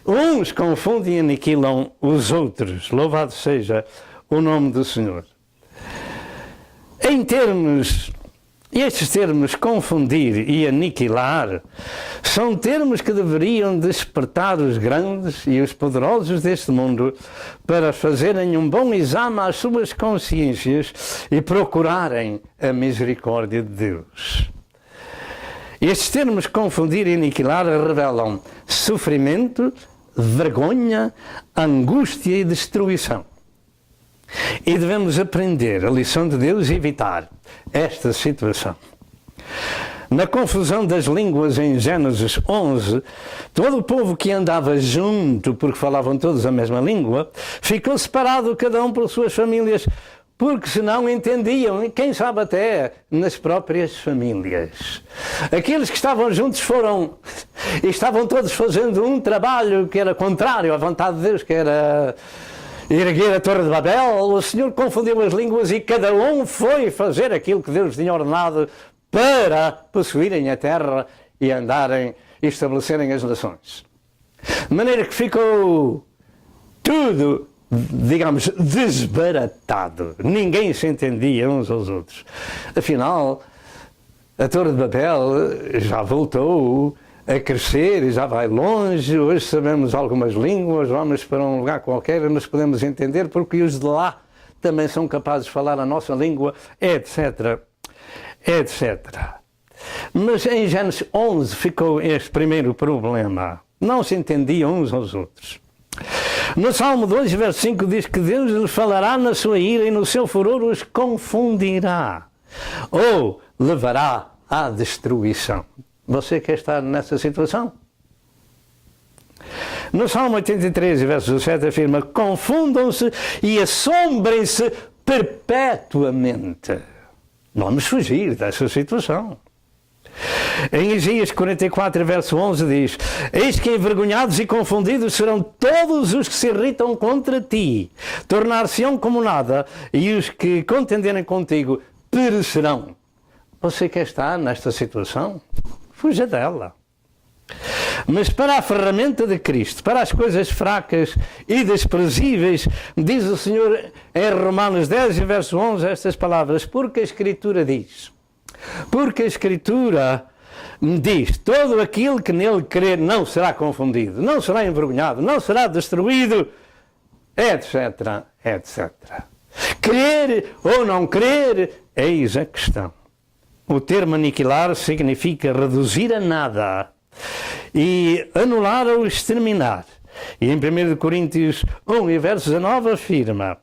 Uns confundem e aniquilam os outros. Louvado seja o nome do Senhor. Estes termos confundir e aniquilar são termos que deveriam despertar os grandes e os poderosos deste mundo para fazerem um bom exame às suas consciências e procurarem a misericórdia de Deus. Estes termos confundir e aniquilar revelam sofrimento, vergonha, angústia e destruição. E devemos aprender a lição de Deus e evitar esta situação. na confusão das línguas em Gênesis 11, todo o povo que andava junto, porque falavam todos a mesma língua, ficou separado cada um por suas famílias, porque se não entendiam, e quem sabe até nas próprias famílias. Aqueles que estavam juntos e estavam todos fazendo um trabalho que era contrário à vontade de Deus, que era erguer a Torre de Babel. O Senhor confundiu as línguas e cada um foi fazer aquilo que Deus tinha ordenado para possuírem a terra e andarem e estabelecerem as nações. De maneira que ficou tudo, digamos, desbaratado. Ninguém se entendia uns aos outros. Afinal, a Torre de Babel já voltou a crescer e já vai longe. Hoje sabemos algumas línguas, vamos para um lugar qualquer e nos podemos entender porque os de lá também são capazes de falar a nossa língua, etc. etc. Mas em Gênesis 11 ficou este primeiro problema. Não se entendiam uns aos outros. No Salmo 2, verso 5 diz que Deus lhes falará na sua ira e no seu furor os confundirá ou levará à destruição. Você quer estar nessa situação? No Salmo 83, verso 17 afirma: confundam-se e assombrem-se perpetuamente. Vamos fugir dessa situação. Em Isaías 44, verso 11 diz: eis que envergonhados e confundidos serão todos os que se irritam contra ti, tornar-se-ão como nada, e os que contenderem contigo perecerão. Você quer estar nesta situação? Fuja dela. Mas para a ferramenta de Cristo, para as coisas fracas e desprezíveis, diz o Senhor em Romanos 10, verso 11, estas palavras: porque a Escritura diz, todo aquele que nele crer não será confundido, não será envergonhado, não será destruído, etc, etc. Crer ou não crer, eis a questão. O termo aniquilar significa reduzir a nada e anular ou exterminar. E em 1 Coríntios 1 e verso 19 afirma: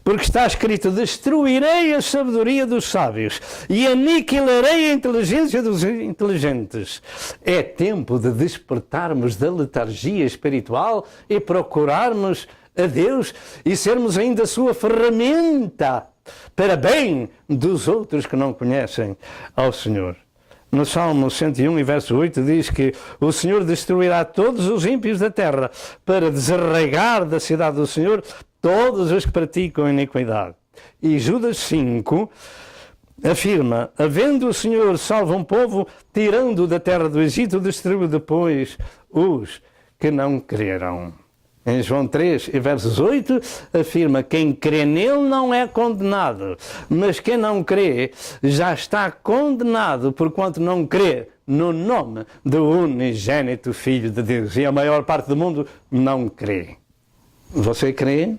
porque está escrito: destruirei a sabedoria dos sábios e aniquilarei a inteligência dos inteligentes. É tempo de despertarmos da letargia espiritual e procurarmos a Deus e sermos ainda sua ferramenta para bem dos outros que não conhecem ao Senhor. No Salmo 101 e verso 8 diz que o Senhor destruirá todos os ímpios da terra para desarraigar da cidade do Senhor todos os que praticam iniquidade. E Judas 5 afirma: havendo o Senhor salvo um povo, tirando da terra do Egito, destruiu depois os que não creram. Em João 3, versos 8, afirma: quem crê nele não é condenado, mas quem não crê já está condenado, porquanto não crê no nome do unigênito Filho de Deus. E a maior parte do mundo não crê. Você crê?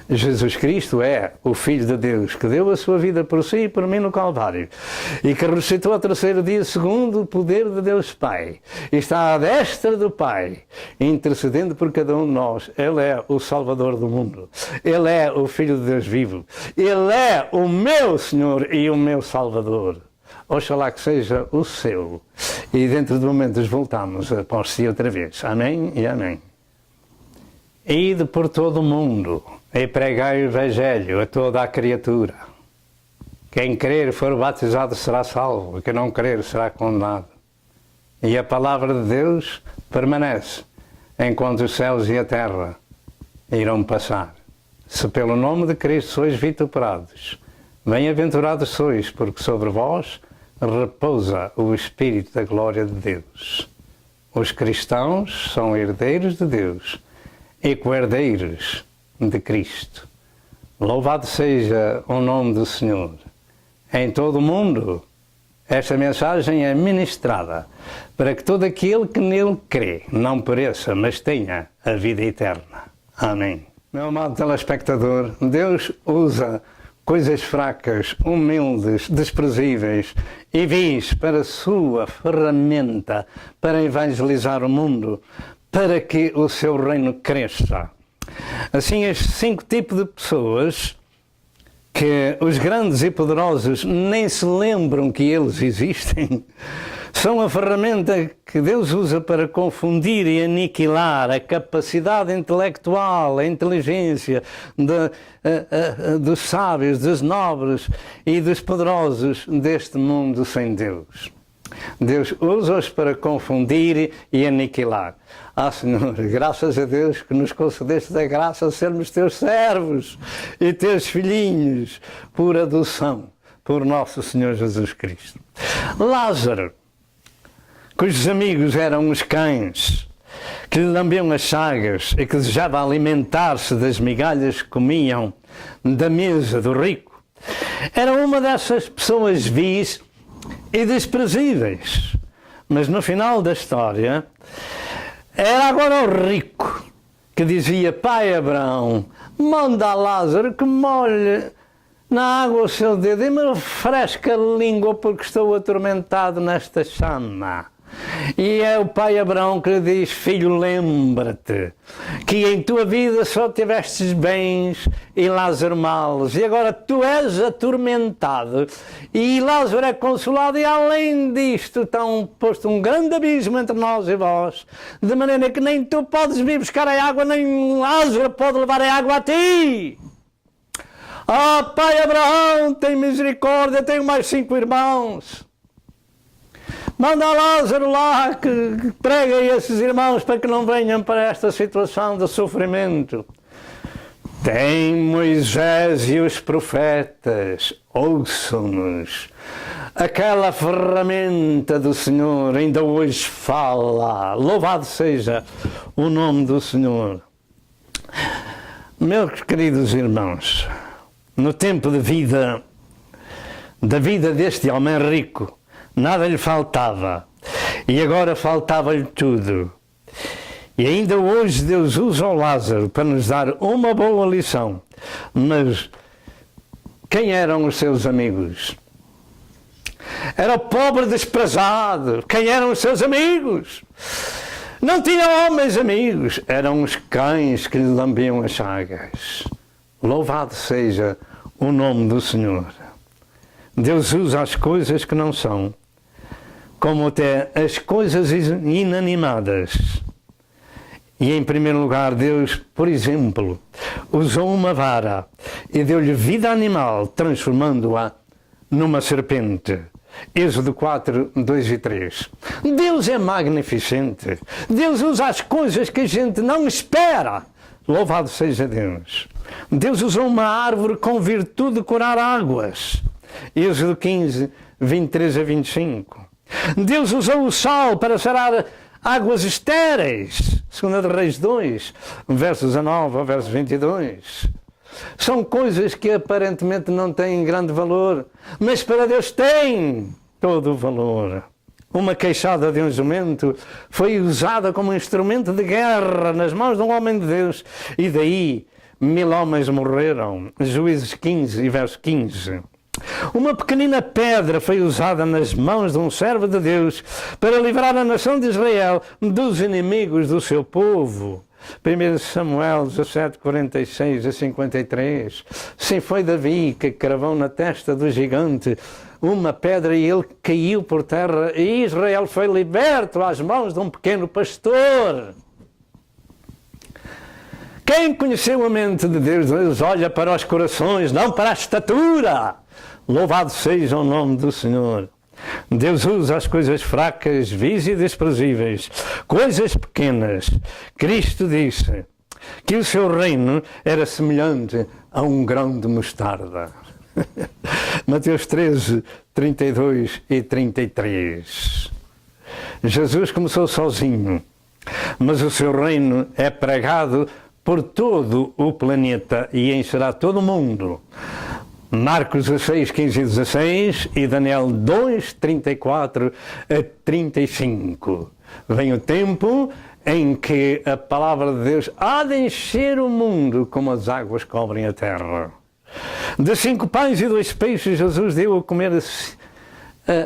Jesus Cristo é o Filho de Deus, que deu a sua vida por si e por mim no Calvário, e que ressuscitou ao terceiro dia segundo o poder de Deus Pai, e está à destra do Pai, intercedendo por cada um de nós. Ele é o Salvador do mundo. Ele é o Filho de Deus vivo. Ele é o meu Senhor e o meu Salvador. Oxalá que seja o seu. E dentro de momentos voltamos após si outra vez. Amém e amém. Ide por todo o mundo e pregai o Evangelho a toda a criatura. Quem crer e for batizado será salvo, e quem não crer será condenado. E a palavra de Deus permanece enquanto os céus e a terra irão passar. Se pelo nome de Cristo sois vituperados, bem-aventurados sois, porque sobre vós repousa o Espírito da glória de Deus. Os cristãos são herdeiros de Deus e co-herdeiros de Cristo. Louvado seja o nome do Senhor. Em todo o mundo, esta mensagem é ministrada para que todo aquele que nele crê não pereça, mas tenha a vida eterna. Amém. Meu amado telespectador, Deus usa coisas fracas, humildes, desprezíveis e vis para a sua ferramenta para evangelizar o mundo, para que o seu reino cresça. Assim, estes 5 tipos de pessoas que os grandes e poderosos nem se lembram que eles existem, são a ferramenta que Deus usa para confundir e aniquilar a capacidade intelectual, a inteligência dos sábios, dos nobres e dos poderosos deste mundo sem Deus. Deus usa-os para confundir e aniquilar. Senhor, graças a Deus que nos concedeste a graça de sermos teus servos e teus filhinhos por adoção, por nosso Senhor Jesus Cristo. Lázaro, cujos amigos eram os cães, que lhe lambiam as chagas e que desejava alimentar-se das migalhas que comiam da mesa do rico, era uma dessas pessoas vis e desprezíveis. Mas no final da história, era agora o rico que dizia: Pai Abraão, manda a Lázaro que molhe na água o seu dedo e me refresca a língua porque estou atormentado nesta chama. E é o pai Abraão que lhe diz: filho, lembra-te que em tua vida só tivestes bens e Lázaro males, e agora tu és atormentado e Lázaro é consolado, e além disto está posto um grande abismo entre nós e vós, de maneira que nem tu podes vir buscar a água, nem Lázaro pode levar a água a ti. Pai Abraão, tem misericórdia, tenho mais 5 irmãos. Manda Lázaro lá que pregue a esses irmãos para que não venham para esta situação de sofrimento. Tem Moisés e os profetas, ouçam-nos. Aquela ferramenta do Senhor ainda hoje fala. Louvado seja o nome do Senhor. Meus queridos irmãos, no tempo da vida deste homem rico, nada lhe faltava, e agora faltava-lhe tudo. E ainda hoje Deus usa o Lázaro para nos dar uma boa lição. Mas quem eram os seus amigos? Era o pobre desprezado. Quem eram os seus amigos? Não tinha homens amigos, eram os cães que lhe lambiam as chagas. Louvado seja o nome do Senhor. Deus usa as coisas que não são, como até as coisas inanimadas. E em primeiro lugar, Deus, por exemplo, usou uma vara e deu-lhe vida animal, transformando-a numa serpente. Êxodo 4, 2 e 3. Deus é magnificente. Deus usa as coisas que a gente não espera. Louvado seja Deus. Deus usou uma árvore com virtude de curar águas. Êxodo 15, 23 a 25. Deus usou o sal para sarar águas estéreis. 2 Reis 2, versos 19 ao verso 22. São coisas que aparentemente não têm grande valor, mas para Deus têm todo o valor. Uma queixada de um jumento foi usada como instrumento de guerra nas mãos de um homem de Deus, e daí 1000 homens morreram. Juízes 15 e verso 15. Uma pequenina pedra foi usada nas mãos de um servo de Deus para livrar a nação de Israel dos inimigos do seu povo. 1 Samuel 17, 46 a 53. Sim, foi Davi que cravou na testa do gigante uma pedra e ele caiu por terra, e Israel foi liberto às mãos de um pequeno pastor. Quem conheceu a mente de Deus, Deus olha para os corações, não para a estatura. Louvado seja o nome do Senhor. Deus usa as coisas fracas, vis e desprezíveis, coisas pequenas. Cristo disse que o seu reino era semelhante a um grão de mostarda. Mateus 13, 32 e 33. Jesus começou sozinho, mas o seu reino é pregado por todo o planeta e encherá todo o mundo. Marcos 16, 15 e 16 e Daniel 2, 34 a 35. Vem o tempo em que a palavra de Deus há de encher o mundo como as águas cobrem a terra. De 5 pães e 2 peixes Jesus deu a comer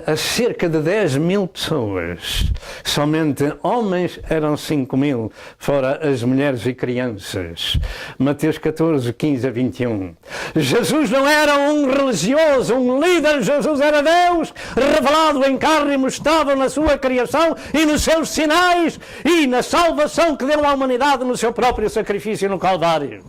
a cerca de 10 mil pessoas. Somente homens eram 5 mil, fora as mulheres e crianças. Mateus 14, 15 a 21. Jesus não era um religioso, um líder. Jesus era Deus, revelado em carne e mostrado na sua criação e nos seus sinais e na salvação que deu à humanidade no seu próprio sacrifício no Calvário.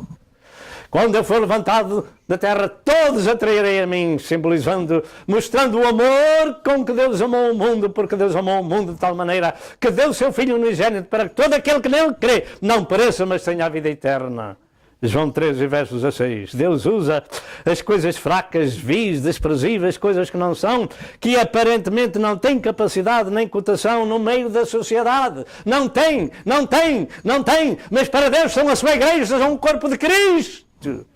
Quando eu for levantado da terra, todos atrairei a mim, simbolizando, mostrando o amor com que Deus amou o mundo, porque Deus amou o mundo de tal maneira que deu o seu Filho unigênito para que todo aquele que nele crê não pereça, mas tenha a vida eterna. João 13, verso 16. Deus usa as coisas fracas, vis, desprezíveis, coisas que não são, que aparentemente não têm capacidade nem cotação no meio da sociedade. Não tem, mas para Deus são a sua igreja, são o corpo de Cristo,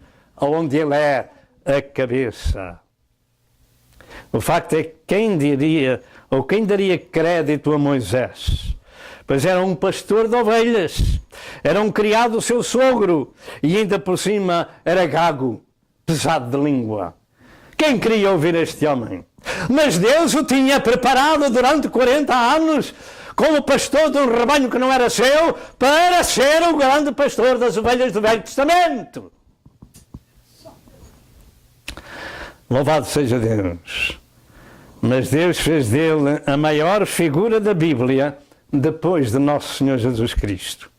onde Ele é a cabeça. O facto é que quem daria crédito a Moisés? Pois era um pastor de ovelhas, era um criado do seu sogro e ainda por cima era gago, pesado de língua. Quem queria ouvir este homem? Mas Deus o tinha preparado durante 40 anos como pastor de um rebanho que não era seu, para ser o grande pastor das ovelhas do Velho Testamento. Louvado seja Deus. Mas Deus fez dele a maior figura da Bíblia depois de Nosso Senhor Jesus Cristo.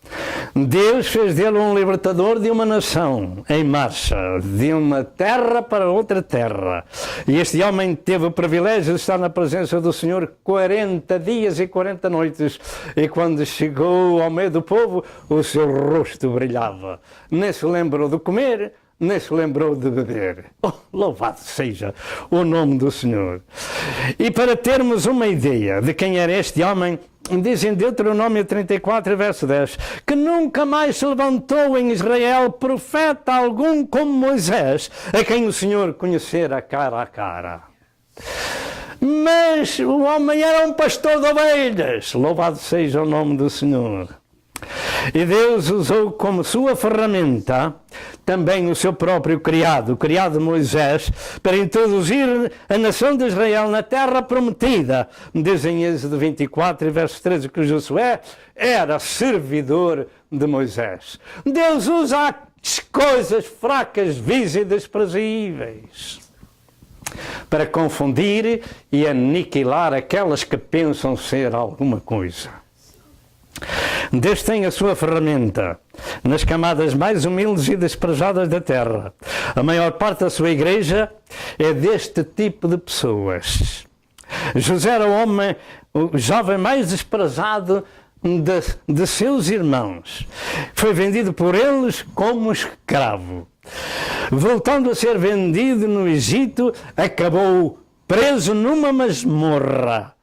Deus fez dele um libertador de uma nação em marcha, de uma terra para outra terra. E este homem teve o privilégio de estar na presença do Senhor 40 dias e 40 noites. E quando chegou ao meio do povo, o seu rosto brilhava. Nem se lembrou de comer, nem se lembrou de beber. Oh, louvado seja o nome do Senhor. E para termos uma ideia de quem era este homem, diz em Deuteronômio 34, verso 10, que nunca mais se levantou em Israel profeta algum como Moisés, a quem o Senhor conhecera cara a cara. Mas o homem era um pastor de ovelhas. Louvado seja o nome do Senhor. E Deus usou como sua ferramenta também o seu próprio criado Moisés, para introduzir a nação de Israel na terra prometida. Diz em Êxodo 24, verso 13, que Josué era servidor de Moisés. Deus usa as coisas fracas, vis e desprezíveis para confundir e aniquilar aquelas que pensam ser alguma coisa. Deus tem a sua ferramenta nas camadas mais humildes e desprezadas da terra. A maior parte da sua igreja é deste tipo de pessoas. José era o jovem mais desprezado de seus irmãos. Foi vendido por eles como escravo. Voltando a ser vendido no Egito, acabou preso numa masmorra.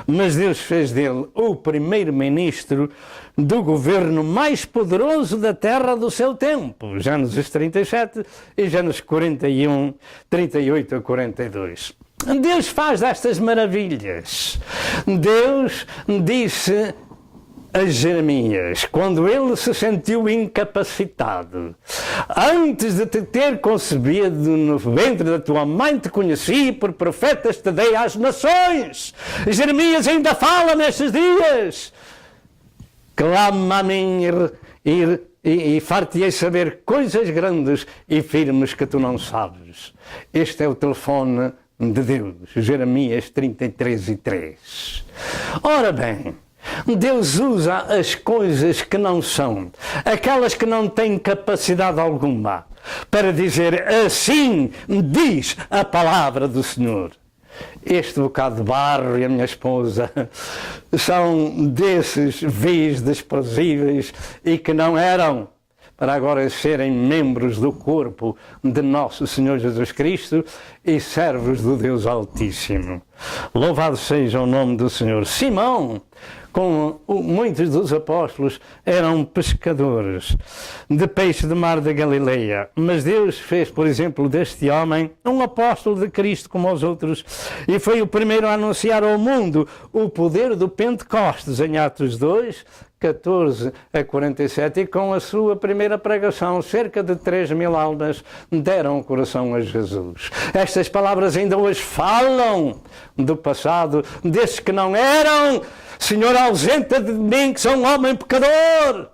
Mas Deus fez dele o primeiro-ministro do governo mais poderoso da terra do seu tempo. Gênesis 37 e Gênesis 41, 38 a 42. Deus faz destas maravilhas. Deus disse a Jeremias, quando ele se sentiu incapacitado: antes de te ter concebido no ventre da tua mãe te conheci, por profetas te dei às nações. Jeremias ainda fala nestes dias: clama a mim e far-te-ei saber coisas grandes e firmes que tu não sabes. Este é o telefone de Deus. Jeremias 33 e 3. Ora bem, Deus usa as coisas que não são, aquelas que não têm capacidade alguma, para dizer: assim diz a palavra do Senhor. Este bocado de barro e a minha esposa são desses vis desprezíveis e que não eram, para agora serem membros do corpo de nosso Senhor Jesus Cristo e servos do Deus Altíssimo. Louvado seja o nome do Senhor. Simão, como muitos dos apóstolos, eram pescadores de peixe de mar da Galileia. Mas Deus fez, por exemplo, deste homem um apóstolo de Cristo como os outros, e foi o primeiro a anunciar ao mundo o poder do Pentecostes, em Atos 2, 14 a 47, e com a sua primeira pregação, cerca de 3.000 almas deram o coração a Jesus. Estas palavras ainda hoje falam do passado, desses que não eram. Senhor, ausenta de mim que sou um homem pecador.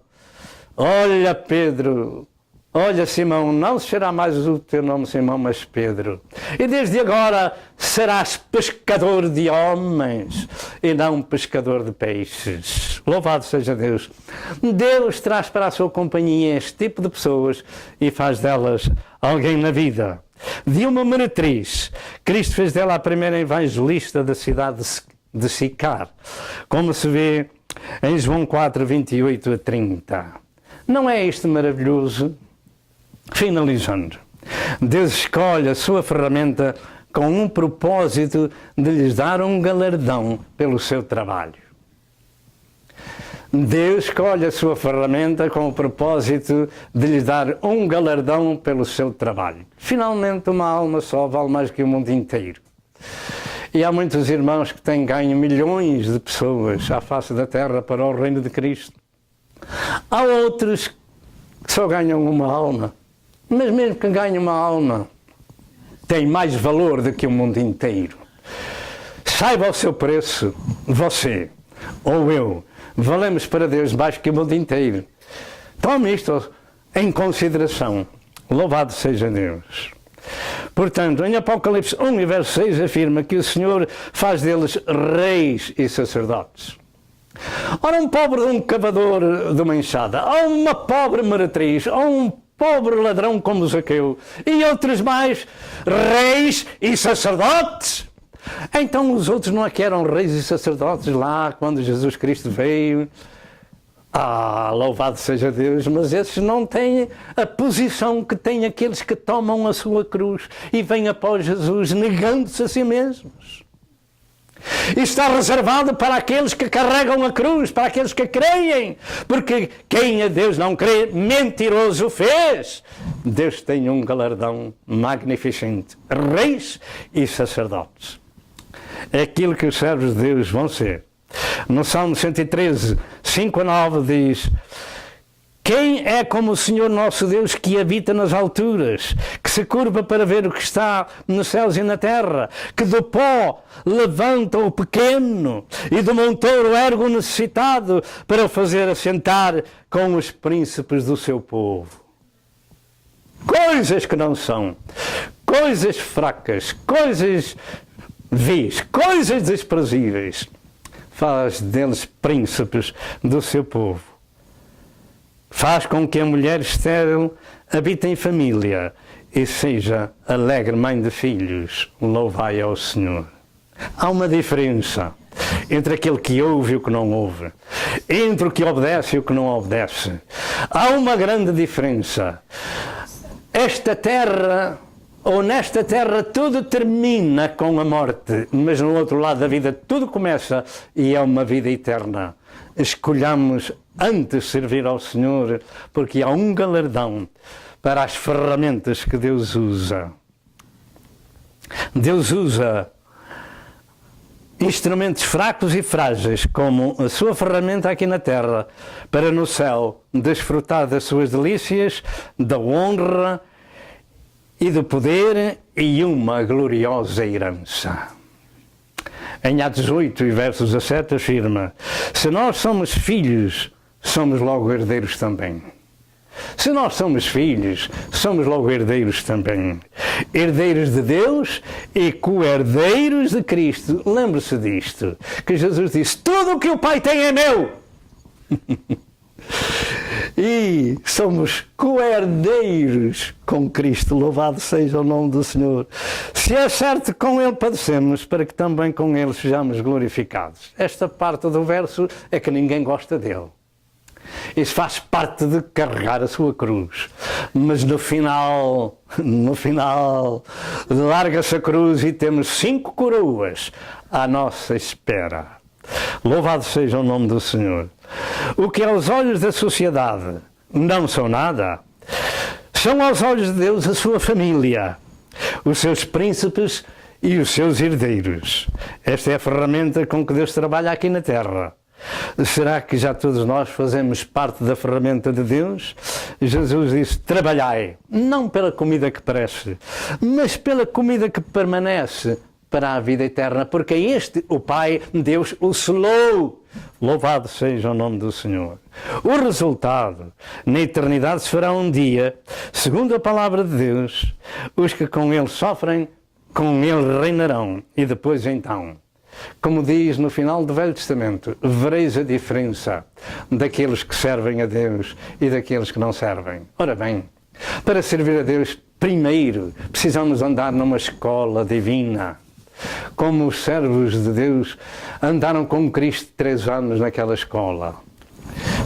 Olha, Pedro, olha, Simão, não será mais o teu nome Simão, mas Pedro. E desde agora serás pescador de homens e não pescador de peixes. Louvado seja Deus. Deus traz para a sua companhia este tipo de pessoas e faz delas alguém na vida. De uma meretriz, Cristo fez dela a primeira evangelista da cidade de Sicar, como se vê em João 4, 28 a 30. Não é isto maravilhoso? Finalizando, Deus escolhe a sua ferramenta com um propósito de lhes dar um galardão pelo seu trabalho. Deus escolhe a sua ferramenta com o propósito de lhes dar um galardão pelo seu trabalho. Finalmente, uma alma só vale mais que o mundo inteiro. E há muitos irmãos que têm ganho milhões de pessoas à face da terra para o reino de Cristo. Há outros que só ganham uma alma. Mas mesmo que ganhe uma alma, tem mais valor do que o mundo inteiro. Saiba o seu preço, você ou eu, valemos para Deus mais que o mundo inteiro. Tome isto em consideração. Louvado seja Deus. Portanto, em Apocalipse 1 e verso 6 afirma que o Senhor faz deles reis e sacerdotes. Ora, um pobre de um cavador de uma enxada, ou uma pobre meretriz, ou um pobre ladrão como Zaqueu, e outros mais, reis e sacerdotes. Então os outros não é que eram reis e sacerdotes lá quando Jesus Cristo veio? Louvado seja Deus, mas esses não têm a posição que têm aqueles que tomam a sua cruz e vêm após Jesus negando-se a si mesmos. Isto está reservado para aqueles que carregam a cruz, para aqueles que creem, porque quem a Deus não crê, mentiroso fez. Deus tem um galardão magnificente, reis e sacerdotes. É aquilo que os servos de Deus vão ser. No Salmo 113, 5 a 9 diz: quem é como o Senhor nosso Deus que habita nas alturas, que se curva para ver o que está nos céus e na terra, que do pó levanta o pequeno e do montouro ergue o necessitado para o fazer assentar com os príncipes do seu povo. Coisas que não são, coisas fracas, coisas vis, coisas desprezíveis, faz deles príncipes do seu povo. Faz com que a mulher estéril habite em família e seja alegre mãe de filhos. Louvai ao Senhor. Há uma diferença entre aquele que ouve e o que não ouve, entre o que obedece e o que não obedece. Há uma grande diferença. Esta terra, ou nesta terra, tudo termina com a morte, mas no outro lado da vida tudo começa e é uma vida eterna. Escolhamos antes servir ao Senhor, porque há um galardão para as ferramentas que Deus usa. Deus usa instrumentos fracos e frágeis, como a sua ferramenta aqui na terra, para no céu desfrutar das suas delícias, da honra e do poder e uma gloriosa herança. Em Atos 8 e versos 17 afirma: se nós somos filhos, somos logo herdeiros também. Se nós somos filhos, somos logo herdeiros também. Herdeiros de Deus e co-herdeiros de Cristo. Lembre-se disto, que Jesus disse: tudo o que o Pai tem é meu. E somos co-herdeiros com Cristo, louvado seja o nome do Senhor. Se é certo, com Ele padecemos, para que também com Ele sejamos glorificados. Esta parte do verso é que ninguém gosta dele. Isso faz parte de carregar a sua cruz. Mas no final, larga-se a cruz e temos 5 coroas à nossa espera. Louvado seja o nome do Senhor. O que aos olhos da sociedade não são nada, são aos olhos de Deus a sua família, os seus príncipes e os seus herdeiros. Esta é a ferramenta com que Deus trabalha aqui na terra. Será que já todos nós fazemos parte da ferramenta de Deus? Jesus disse: trabalhai, não pela comida que parece, mas pela comida que permanece para a vida eterna, porque este, o Pai, Deus, o selou. Louvado seja o nome do Senhor. O resultado, na eternidade, se fará um dia, segundo a palavra de Deus, os que com Ele sofrem, com Ele reinarão. E depois então, como diz no final do Velho Testamento, vereis a diferença daqueles que servem a Deus e daqueles que não servem. Ora bem, para servir a Deus, primeiro, precisamos andar numa escola divina. Como os servos de Deus andaram com Cristo 3 anos naquela escola.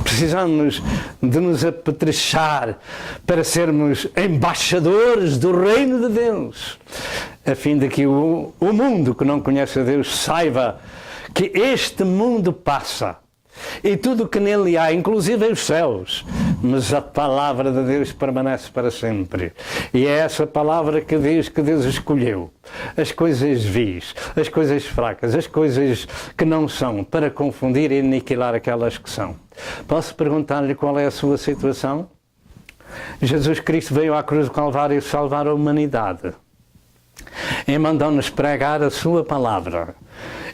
Precisamos de nos apetrechar para sermos embaixadores do reino de Deus, a fim de que o mundo que não conhece a Deus saiba que este mundo passa. E tudo o que nele há, inclusive os céus, mas a palavra de Deus permanece para sempre. E é essa palavra que diz que Deus escolheu as coisas vis, as coisas fracas, as coisas que não são, para confundir e aniquilar aquelas que são. Posso perguntar-lhe qual é a sua situação? Jesus Cristo veio à cruz do Calvário salvar a humanidade e mandou-nos pregar a sua palavra.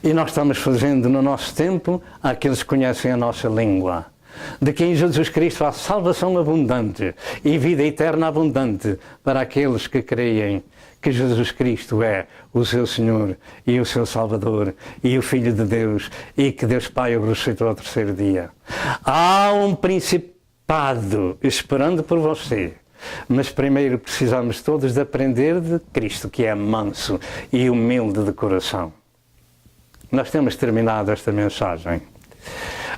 E nós estamos fazendo no nosso tempo àqueles que conhecem a nossa língua. De que em Jesus Cristo há salvação abundante e vida eterna abundante para aqueles que creem que Jesus Cristo é o seu Senhor e o seu Salvador e o Filho de Deus e que Deus Pai o ressuscitou ao 3º dia. Há um principado esperando por você. Mas primeiro precisamos todos de aprender de Cristo, que é manso e humilde de coração. Nós temos terminado esta mensagem.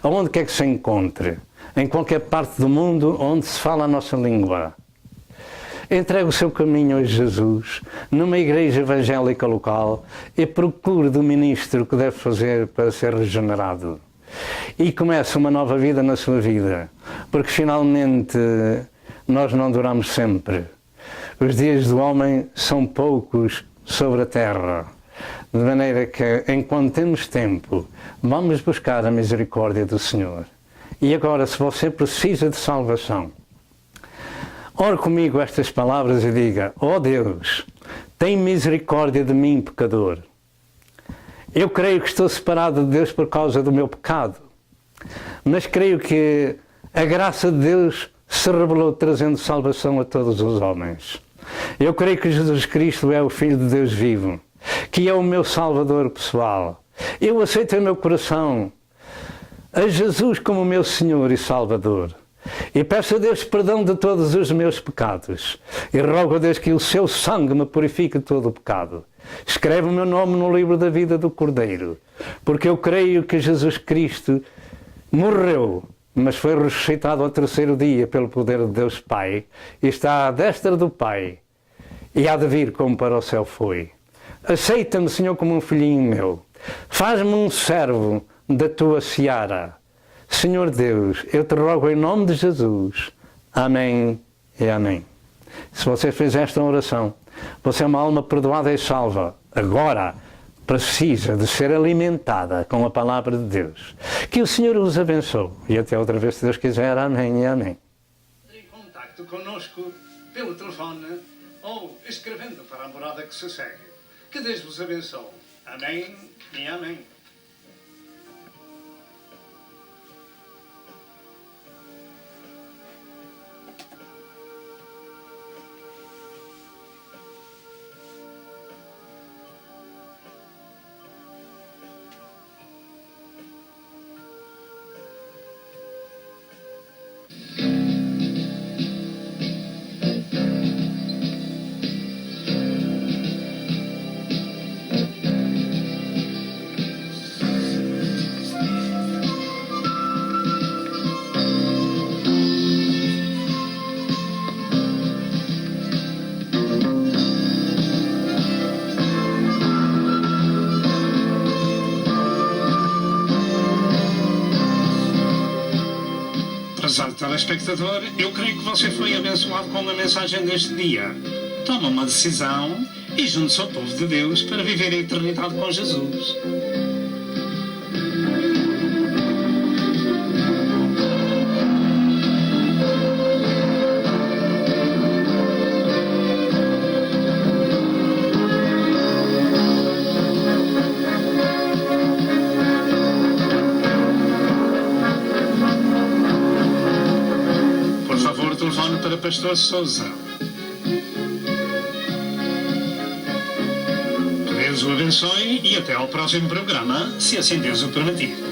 Aonde quer que se encontre, em qualquer parte do mundo onde se fala a nossa língua, entregue o seu caminho a Jesus, numa igreja evangélica local, e procure do ministro o que deve fazer para ser regenerado. E comece uma nova vida na sua vida, porque finalmente nós não duramos sempre. Os dias do homem são poucos sobre a terra. De maneira que, enquanto temos tempo, vamos buscar a misericórdia do Senhor. E agora, se você precisa de salvação, ore comigo estas palavras e diga: ó Deus, tem misericórdia de mim, pecador. Eu creio que estou separado de Deus por causa do meu pecado, mas creio que a graça de Deus se revelou trazendo salvação a todos os homens. Eu creio que Jesus Cristo é o Filho de Deus vivo, que é o meu Salvador pessoal. Eu aceito em meu coração a Jesus como meu Senhor e Salvador. E peço a Deus perdão de todos os meus pecados. E rogo a Deus que o seu sangue me purifique de todo o pecado. Escreve o meu nome no livro da vida do Cordeiro, porque eu creio que Jesus Cristo morreu, mas foi ressuscitado ao 3º dia pelo poder de Deus Pai, e está à destra do Pai, e há de vir como para o céu foi. Aceita-me, Senhor, como um filhinho meu. Faz-me um servo da tua seara. Senhor Deus, eu te rogo em nome de Jesus. Amém e amém. Se você fez esta oração, você é uma alma perdoada e salva. Agora precisa de ser alimentada com a palavra de Deus. Que o Senhor os abençoe. E até outra vez, se Deus quiser. Amém e amém. Entre em contacto conosco pelo telefone ou escrevendo para a morada que se segue. Que Deus vos abençoe. Amém e amém. Prezado telespectador, eu creio que você foi abençoado com a mensagem deste dia. Toma uma decisão e junte-se ao povo de Deus para viver a eternidade com Jesus. Padre Pastor Sousa. Que Deus o abençoe e até ao próximo programa, se assim Deus o permitir.